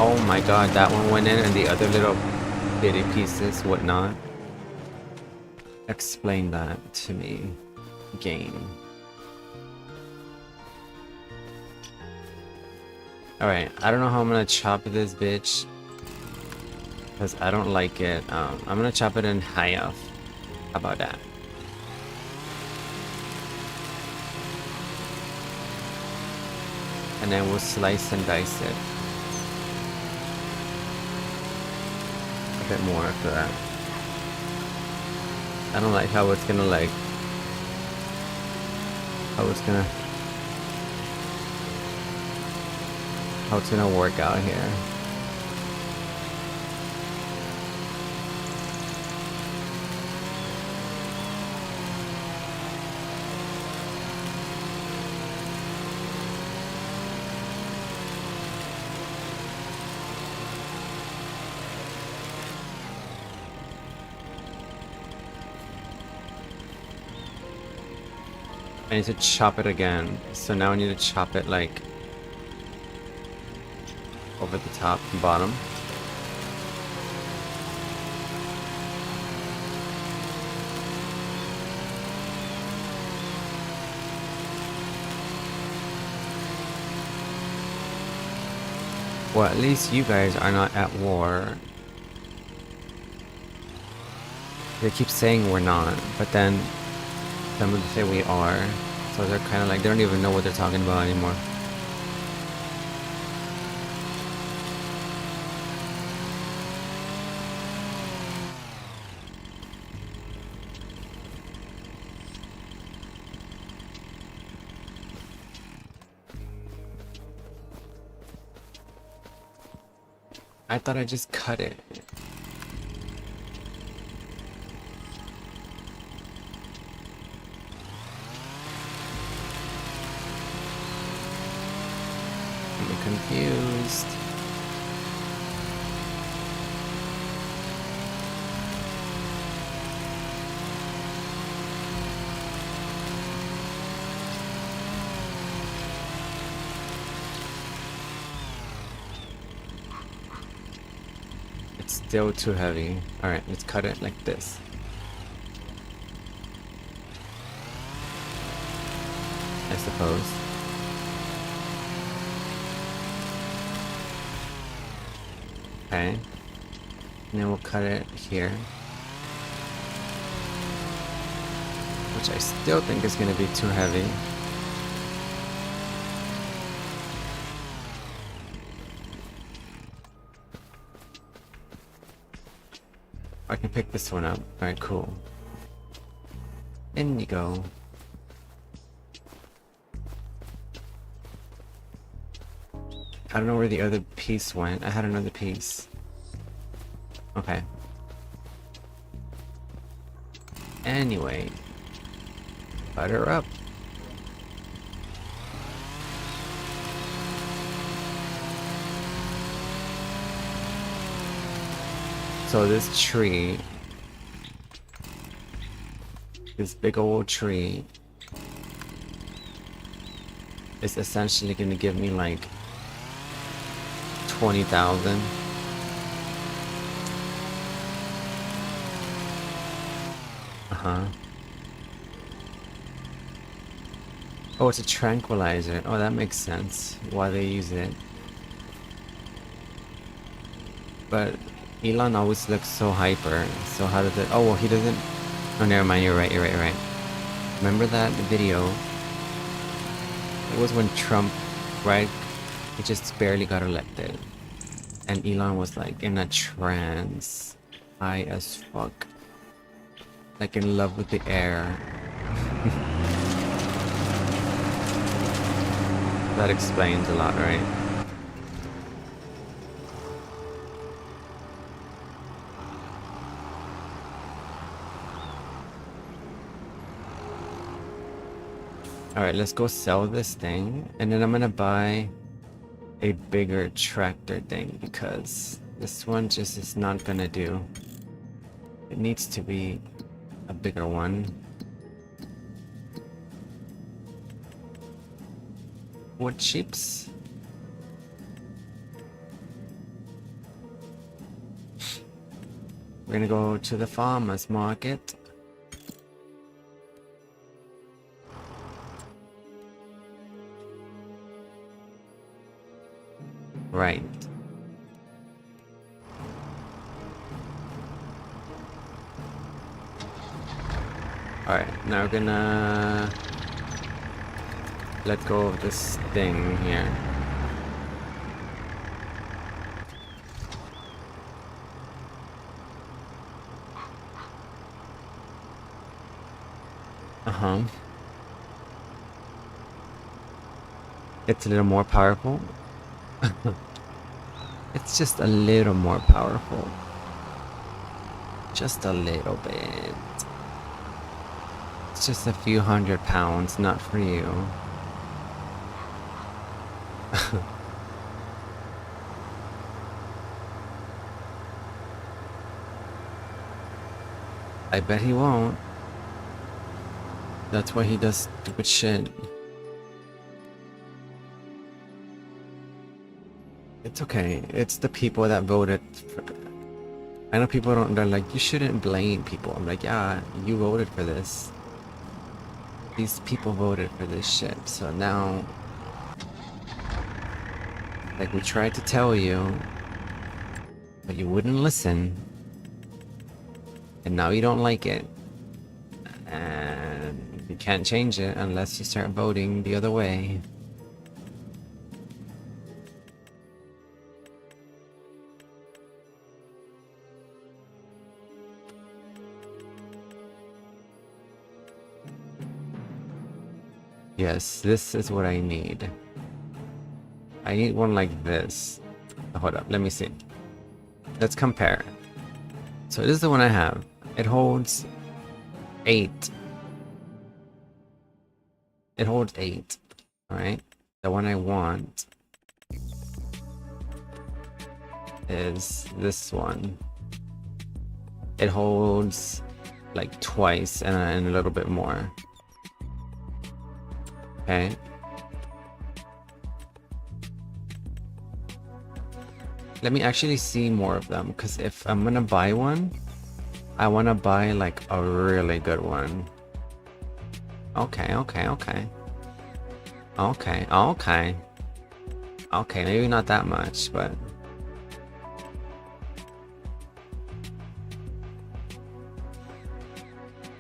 Oh my god, that one went in and the other little bitty pieces, whatnot. Explain that to me, game. Alright, I don't know how I'm gonna chop this bitch, because I don't like it. I'm gonna chop it in half. How about that? And then we'll slice and dice it. bit more after that. I don't like how it's gonna like, how it's gonna work out here. I need to chop it again. So now I need to chop it like over the top and bottom. Well, at least you guys are not at war. They keep saying we're not, but then some of them say we are. So they're kind of like, they don't even know what they're talking about anymore. I thought I just cut it. I'm confused. It's still too heavy. Alright, let's cut it like this. I suppose. Okay. And then we'll cut it here. Which I still think is going to be too heavy. I can pick this one up. Alright, cool. In you go. I don't know where the other piece went. I had another piece. Okay. Anyway. Butter up. So this tree, this big old tree, is essentially going to give me like 20,000. Oh, it's a tranquilizer. Oh, that makes sense why they use it. But Elon always looks so hyper. So how does it? Oh, well, he doesn't. Oh, never mind. You're right. You're right. You're right. Remember that video? It was when Trump, right? He just barely got elected, and Elon was like in a trance, high as fuck, like in love with the air. That explains a lot, right? Alright, let's go sell this thing, and then I'm gonna buy a bigger tractor thing because this one just is not gonna do. It needs to be a bigger one. Wood chips. We're gonna go to the farmers market. Right. Alright, now we're gonna let go of this thing here. Uh-huh. It's a little more powerful. It's just a little more powerful. Just a little bit. It's just a few 100 pounds, not for you. I bet he won't. That's why he does stupid shit. It's okay. It's the people that voted for... I know people don't, they're like, you shouldn't blame people. I'm like, yeah, you voted for this. These people voted for this shit. So now, like we tried to tell you, but you wouldn't listen. And now you don't like it. And you can't change it unless you start voting the other way. Yes, this is what I need. I need one like this. Hold up, let me see. Let's compare. So this is the one I have. It holds 8. It holds 8. Alright? The one I want is this one. It holds like twice and a little bit more. Okay. Let me actually see more of them, because if I'm gonna buy one, I want to buy like a really good one. Okay, okay, okay. Okay, okay. Okay, maybe not that much, but...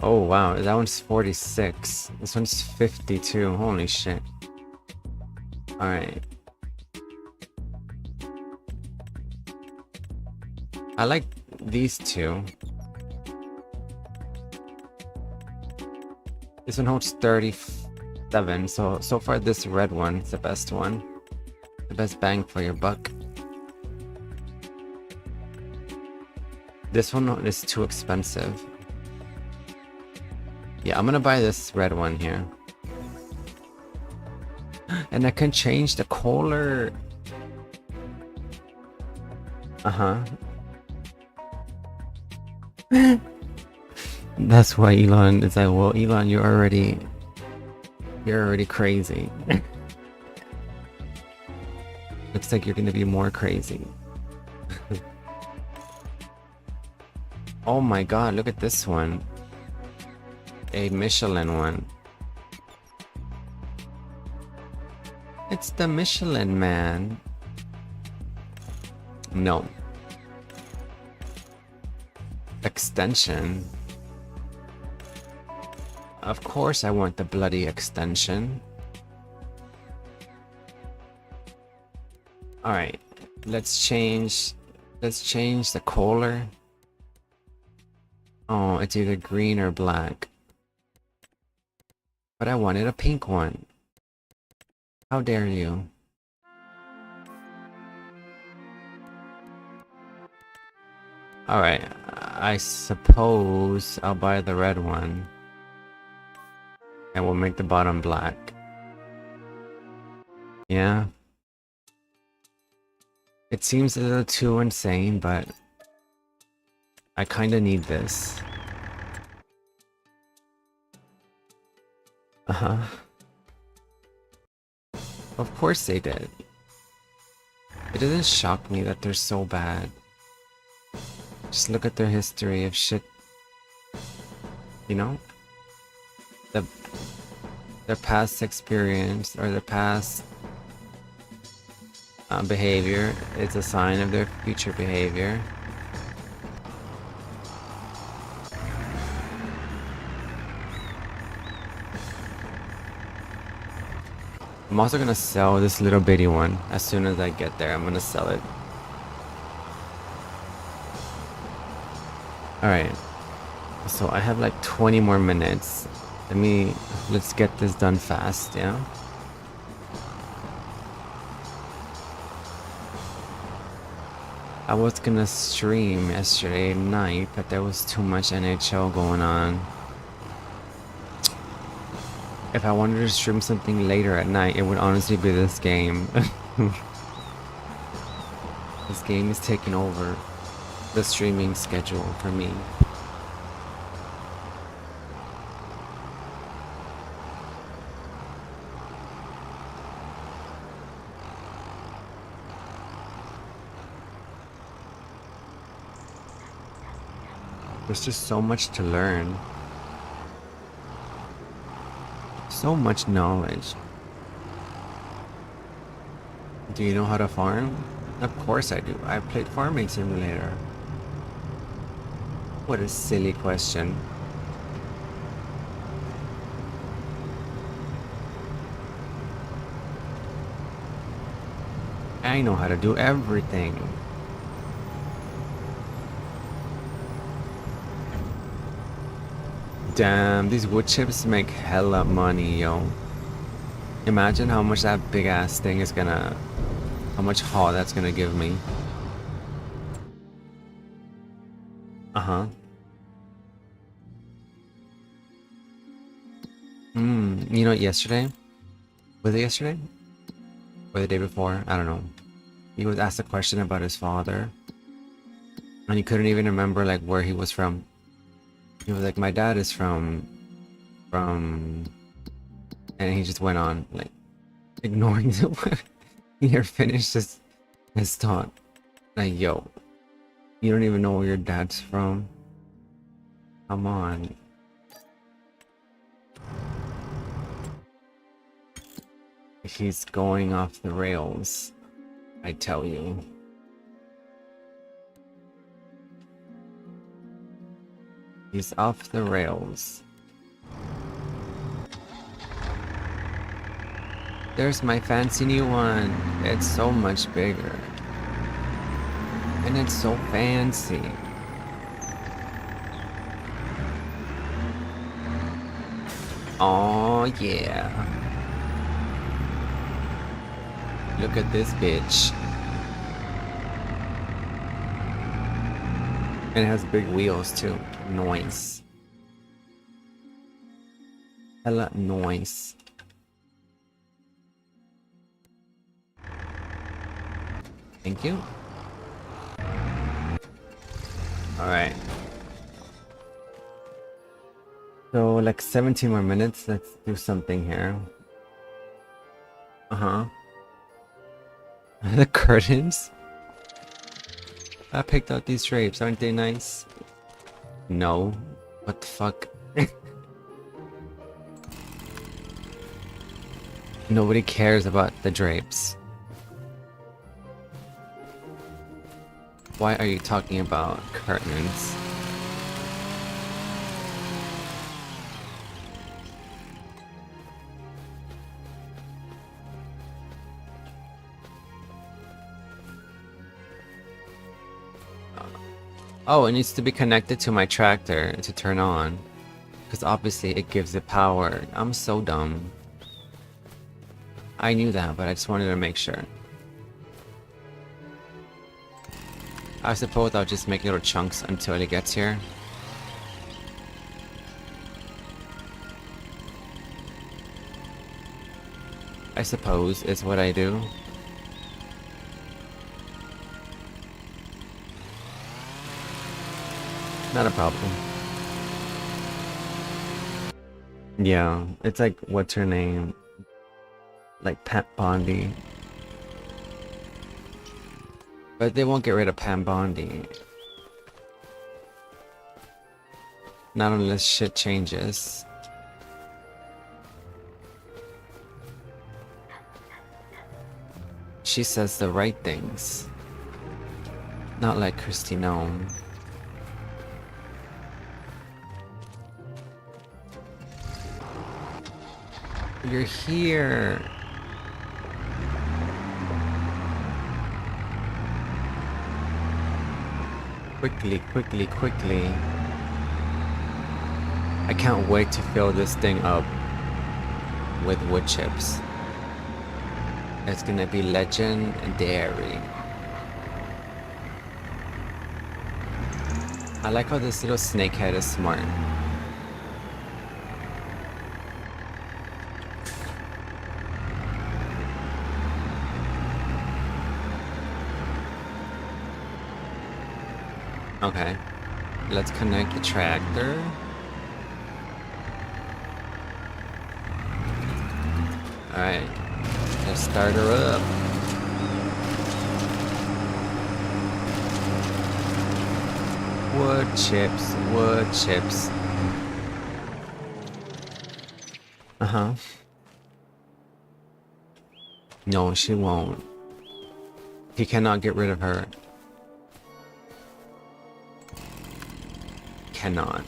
Oh wow, that one's 46. This one's 52. Holy shit. Alright. I like these two. This one holds 37, so far this red one is the best one. The best bang for your buck. This one is too expensive. Yeah, I'm gonna buy this red one here. And I can change the color. Uh-huh. That's why Elon is like, well, Elon, you're already crazy. Looks like you're gonna be more crazy. Oh my god, look at this one. A Michelin one. It's the Michelin Man. No. Extension. Of course I want the bloody extension. Alright, let's change the color. Oh, it's either green or black. But I wanted a pink one. How dare you? Alright, I suppose I'll buy the red one. And we'll make the bottom black. Yeah. It seems a little too insane, but I kinda need this. Uh-huh. Of course they did. It doesn't shock me that they're so bad. Just look at their history of shit. You know? Their past experience or their past behavior is a sign of their future behavior. I'm also gonna sell this little bitty one. As soon as I get there, I'm gonna sell it. Alright. So I have like 20 more minutes. Let's get this done fast, yeah? I was gonna stream yesterday night, but there was too much NHL going on. If I wanted to stream something later at night, it would honestly be this game. This game is taking over the streaming schedule for me. There's just so much to learn. So much knowledge. Do you know how to farm? Of course I do. I played Farming Simulator. What a silly question. I know how to do everything. Damn, these wood chips make hella money, yo. Imagine how much that big ass thing is gonna... How much haul that's gonna give me. Uh-huh. You know, yesterday? Was it yesterday? Or the day before? I don't know. He was asked a question about his father. And he couldn't even remember, like, where he was from. He was like, my dad is from... And he just went on, like, ignoring the word. He never finished his thought. Like, yo, you don't even know where your dad's from? Come on. He's going off the rails, I tell you. He's off the rails. There's my fancy new one. It's so much bigger. And it's so fancy. Oh yeah. Look at this bitch. And it has big wheels too. Noise. Hella noise. Thank you. Alright. So, like 17 more minutes. Let's do something here. Uh-huh. The curtains? I picked out these drapes. Aren't they nice? No. What the fuck? Nobody cares about the drapes. Why are you talking about curtains? Oh, it needs to be connected to my tractor to turn on. Because obviously it gives it power. I'm so dumb. I knew that, but I just wanted to make sure. I suppose I'll just make little chunks until it gets here. I suppose is what I do. Not a problem. Yeah, it's like, what's her name? Like Pat Bondi. But they won't get rid of Pam Bondi. Not unless shit changes. She says the right things. Not like Kristi Noem. You're here. Quickly, quickly, quickly. I can't wait to fill this thing up with wood chips. It's gonna be legendary. I like how this little snakehead is smart. Okay, let's connect the tractor. Alright, let's start her up. Wood chips, wood chips. Uh-huh. No, she won't. He cannot get rid of her. Cannot.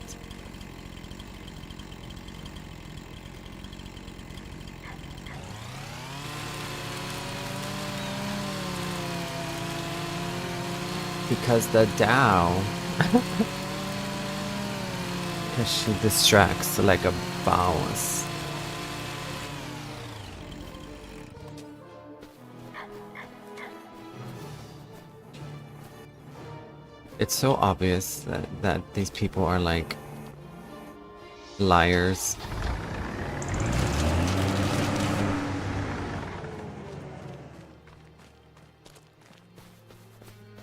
Because the Dow. Because she distracts like a boss. It's so obvious that these people are like liars.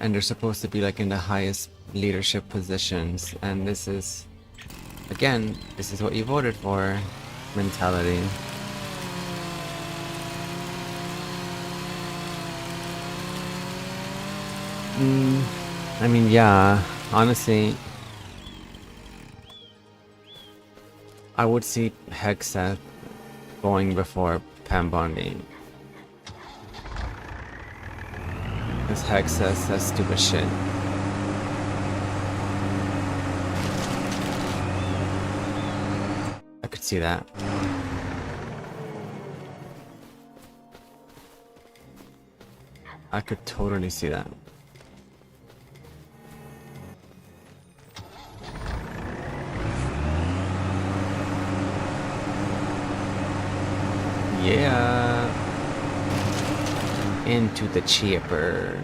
And they're supposed to be like in the highest leadership positions, and this is, again, this is what you voted for mentality. I mean, yeah, honestly, I would see Hexeth going before Pam Bondi. Because Hexeth says stupid shit. I could see that. I could totally see that. Yeah. Into the chipper.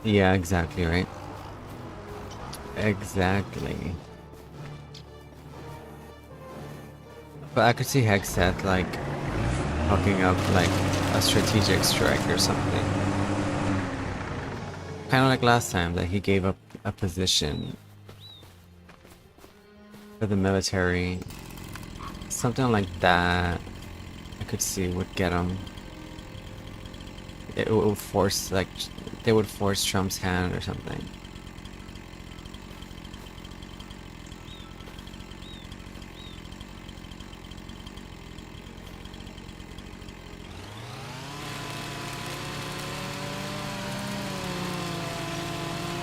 Yeah, exactly, right? Exactly. But I could see Hexeth like hooking up like a strategic strike or something. Kind of like last time that he gave up a position for the military. Something like that I could see would get him. It would force, like, they would force Trump's hand or something.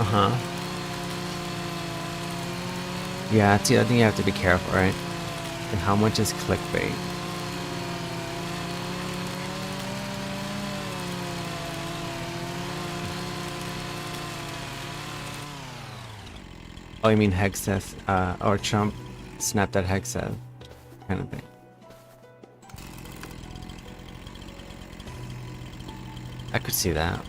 Uh-huh. Yeah, see, I think you have to be careful, right? And how much is clickbait? Oh, you mean Hexeth, or Trump snapped at Hexeth, kind of thing. I could see that.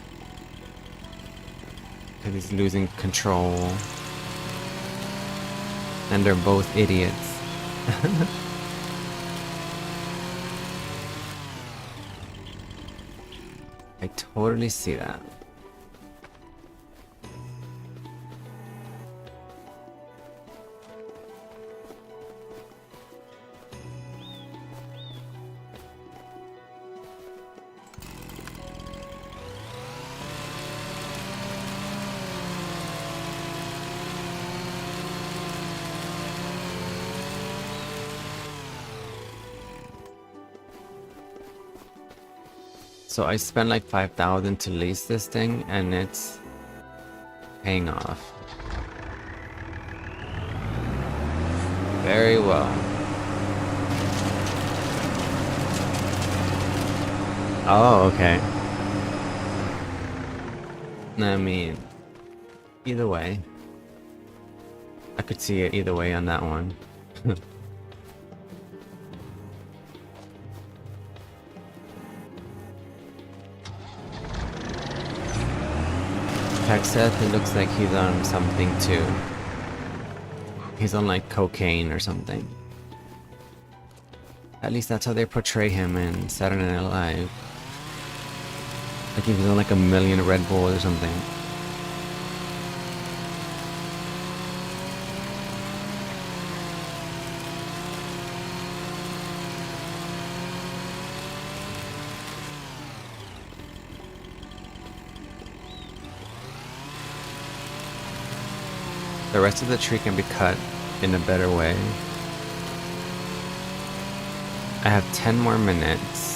Because he's losing control. And they're both idiots. I totally see that. So I spent like 5,000 to lease this thing, and it's paying off. Very well. Oh, okay. I mean, either way, I could see it either way on that one. Hexeth, it looks like he's on something too. He's on like cocaine or something. At least that's how they portray him in Saturday Night Live. Like he was on like a million Red Bull or something. The rest of the tree can be cut in a better way. I have 10 more minutes.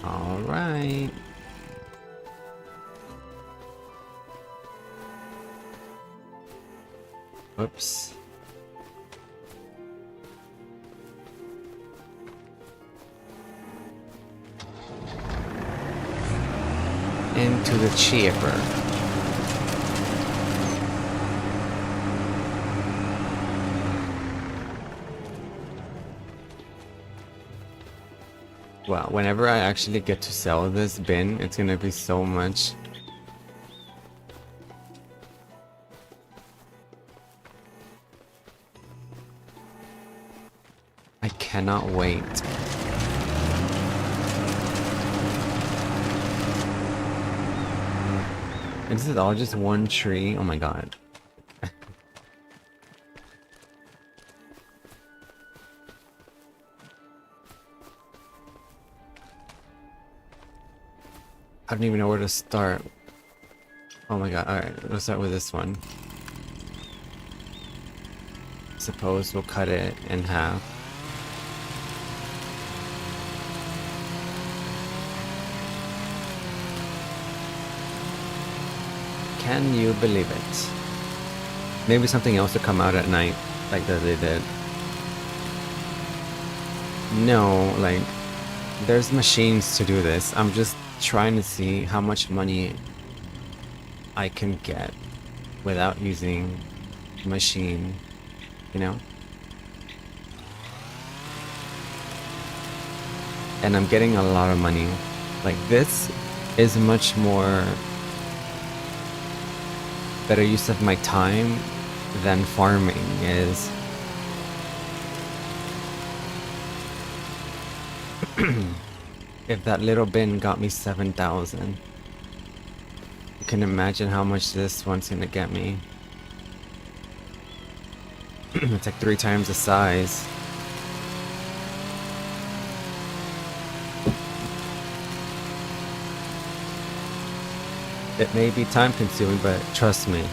All right. Whoops. Into the chipper. Well, whenever I actually get to sell this bin, it's gonna be so much. I cannot wait. And this is all just one tree? Oh my god. I don't even know where to start. Oh my god, alright, let's start with this one. Suppose we'll cut it in half. Can you believe it? Maybe something else will come out at night, like that they did. No, like, there's machines to do this. I'm just trying to see how much money I can get without using a machine, you know? And I'm getting a lot of money. Like, this is much more better use of my time than farming is. If that little bin got me 7,000, you can imagine how much this one's gonna get me. It's like 3 times the size. It may be time consuming, but trust me,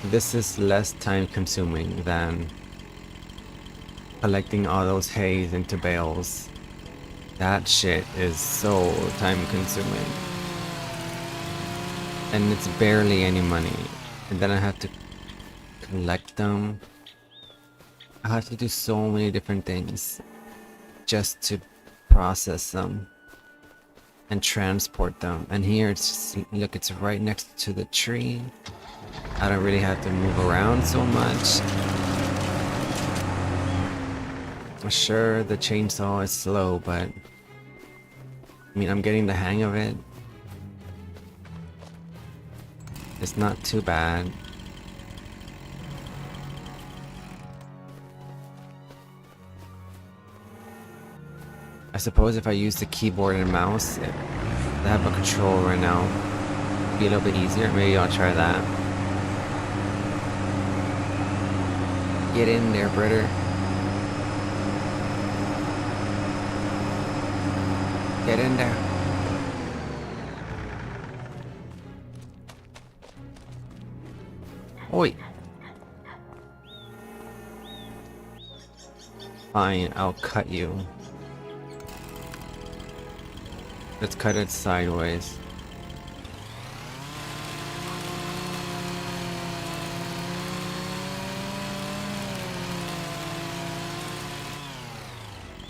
this is less time consuming than collecting all those hays into bales. That shit is so time consuming. And it's barely any money. And then I have to collect them. I have to do so many different things just to process them and transport them. And here it's just, look, it's right next to the tree. I don't really have to move around so much. Sure, the chainsaw is slow, but I mean, I'm getting the hang of it. It's not too bad. I suppose if I use the keyboard and mouse, I have a control right now. It'd be a little bit easier. Maybe I'll try that. Get in there, brother. Get in there. Oi. Fine, I'll cut you. Let's cut it sideways.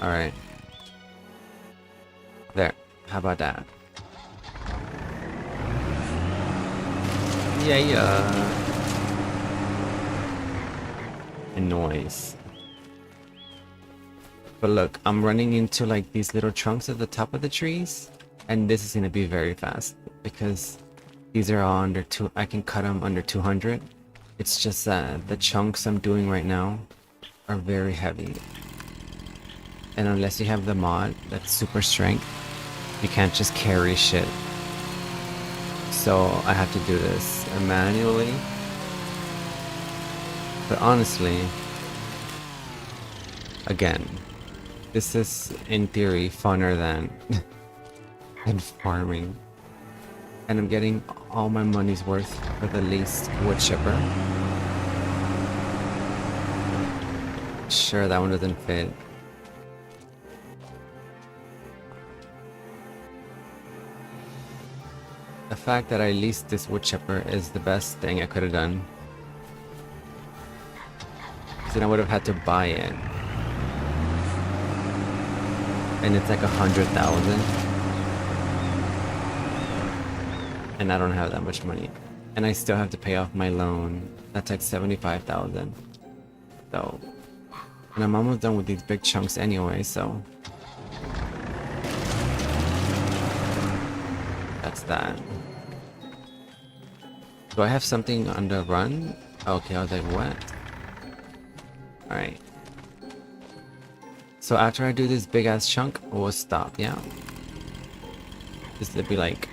Alright. There. How about that? Yeah. And noise. But look, I'm running into like these little chunks at the top of the trees. And this is gonna be very fast. Because these are all under two. I can cut them under 200. It's just that the chunks I'm doing right now are very heavy. And unless you have the mod that's super strength, you can't just carry shit. So I have to do this manually. But honestly, again, this is in theory funner than farming. And I'm getting all my money's worth for the least wood chipper. Sure, that one doesn't fit. The fact that I leased this wood chipper is the best thing I could have done. Because then I would have had to buy it. And it's like 100,000. And I don't have that much money. And I still have to pay off my loan. That's like 75,000. So, and I'm almost done with these big chunks anyway, so. That's that. Do I have something on the run? Okay, I was like, what? Alright. So after I do this big ass chunk, we'll stop, yeah? This will be like...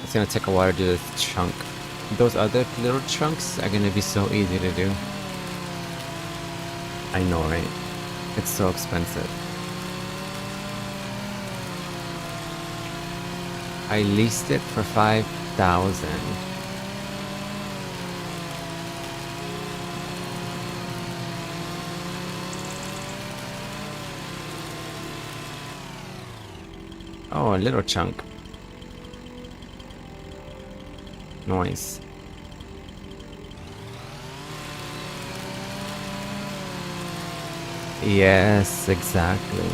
It's gonna take a while to do this chunk. Those other little chunks are gonna be so easy to do. I know, right? It's so expensive. I leased it for 5,000. Oh, a little chunk. Nice. Yes, exactly.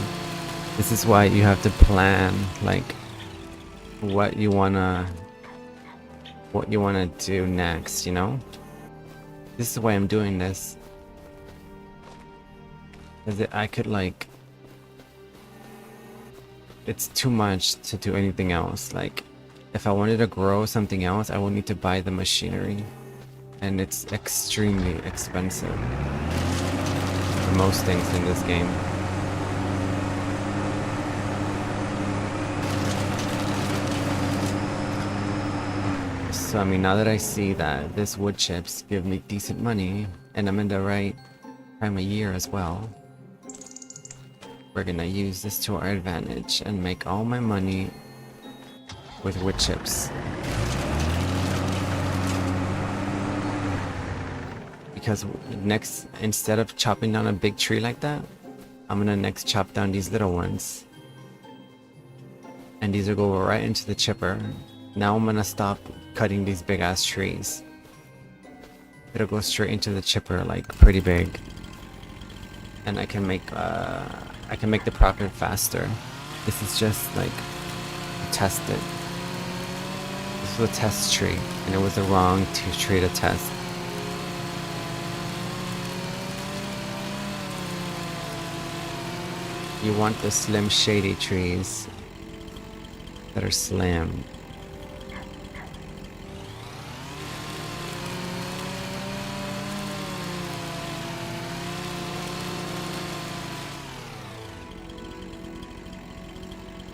This is why you have to plan, like, what you wanna do next, you know? This is why I'm doing this. Is I could like... It's too much to do anything else. Like, if I wanted to grow something else, I would need to buy the machinery. And it's extremely expensive. For most things in this game. So I mean, now that I see that this wood chips give me decent money, and I'm in the right time of year as well, we're gonna use this to our advantage and make all my money with wood chips. Because next, instead of chopping down a big tree like that, I'm gonna next chop down these little ones. And these will go right into the chipper. Now I'm gonna stop cutting these big ass trees. It'll go straight into the chipper, like pretty big. And I can make the profit faster. This is just like test it. This was a test tree, and it was the wrong tree to test. You want the slim shady trees that are slim.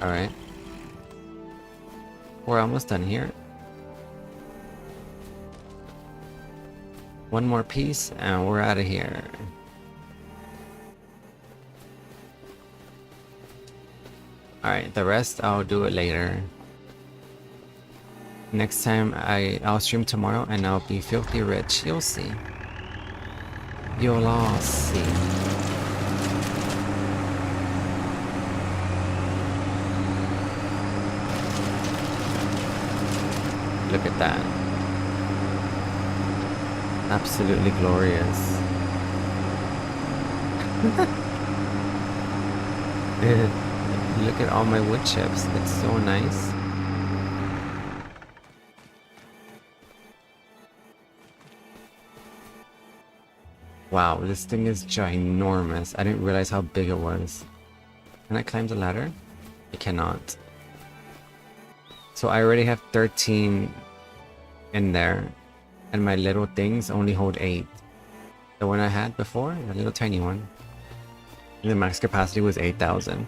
Alright. We're almost done here. One more piece and we're out of here. Alright, the rest I'll do it later. Next time I'll stream tomorrow and I'll be filthy rich. You'll see. You'll all see. Look at that. Absolutely glorious. Look at all my wood chips. It's so nice. Wow, this thing is ginormous. I didn't realize how big it was. Can I climb the ladder? I cannot. So I already have 13 in there, and my little things only hold 8. The one I had before, the little tiny one, the max capacity was 8,000.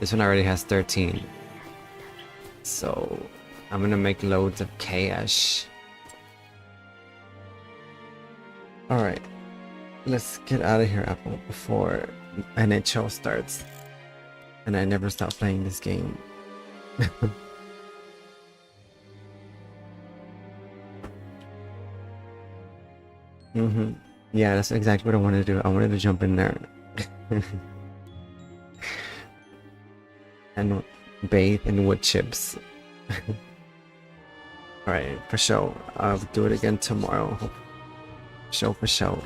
This one already has 13. So I'm gonna make loads of cash. Alright, let's get out of here, Apple, before NHL starts. And I never stop playing this game. Yeah, that's exactly what I wanted to do. I wanted to jump in there and bathe in wood chips. Alright, for sure. I'll do it again tomorrow. For sure.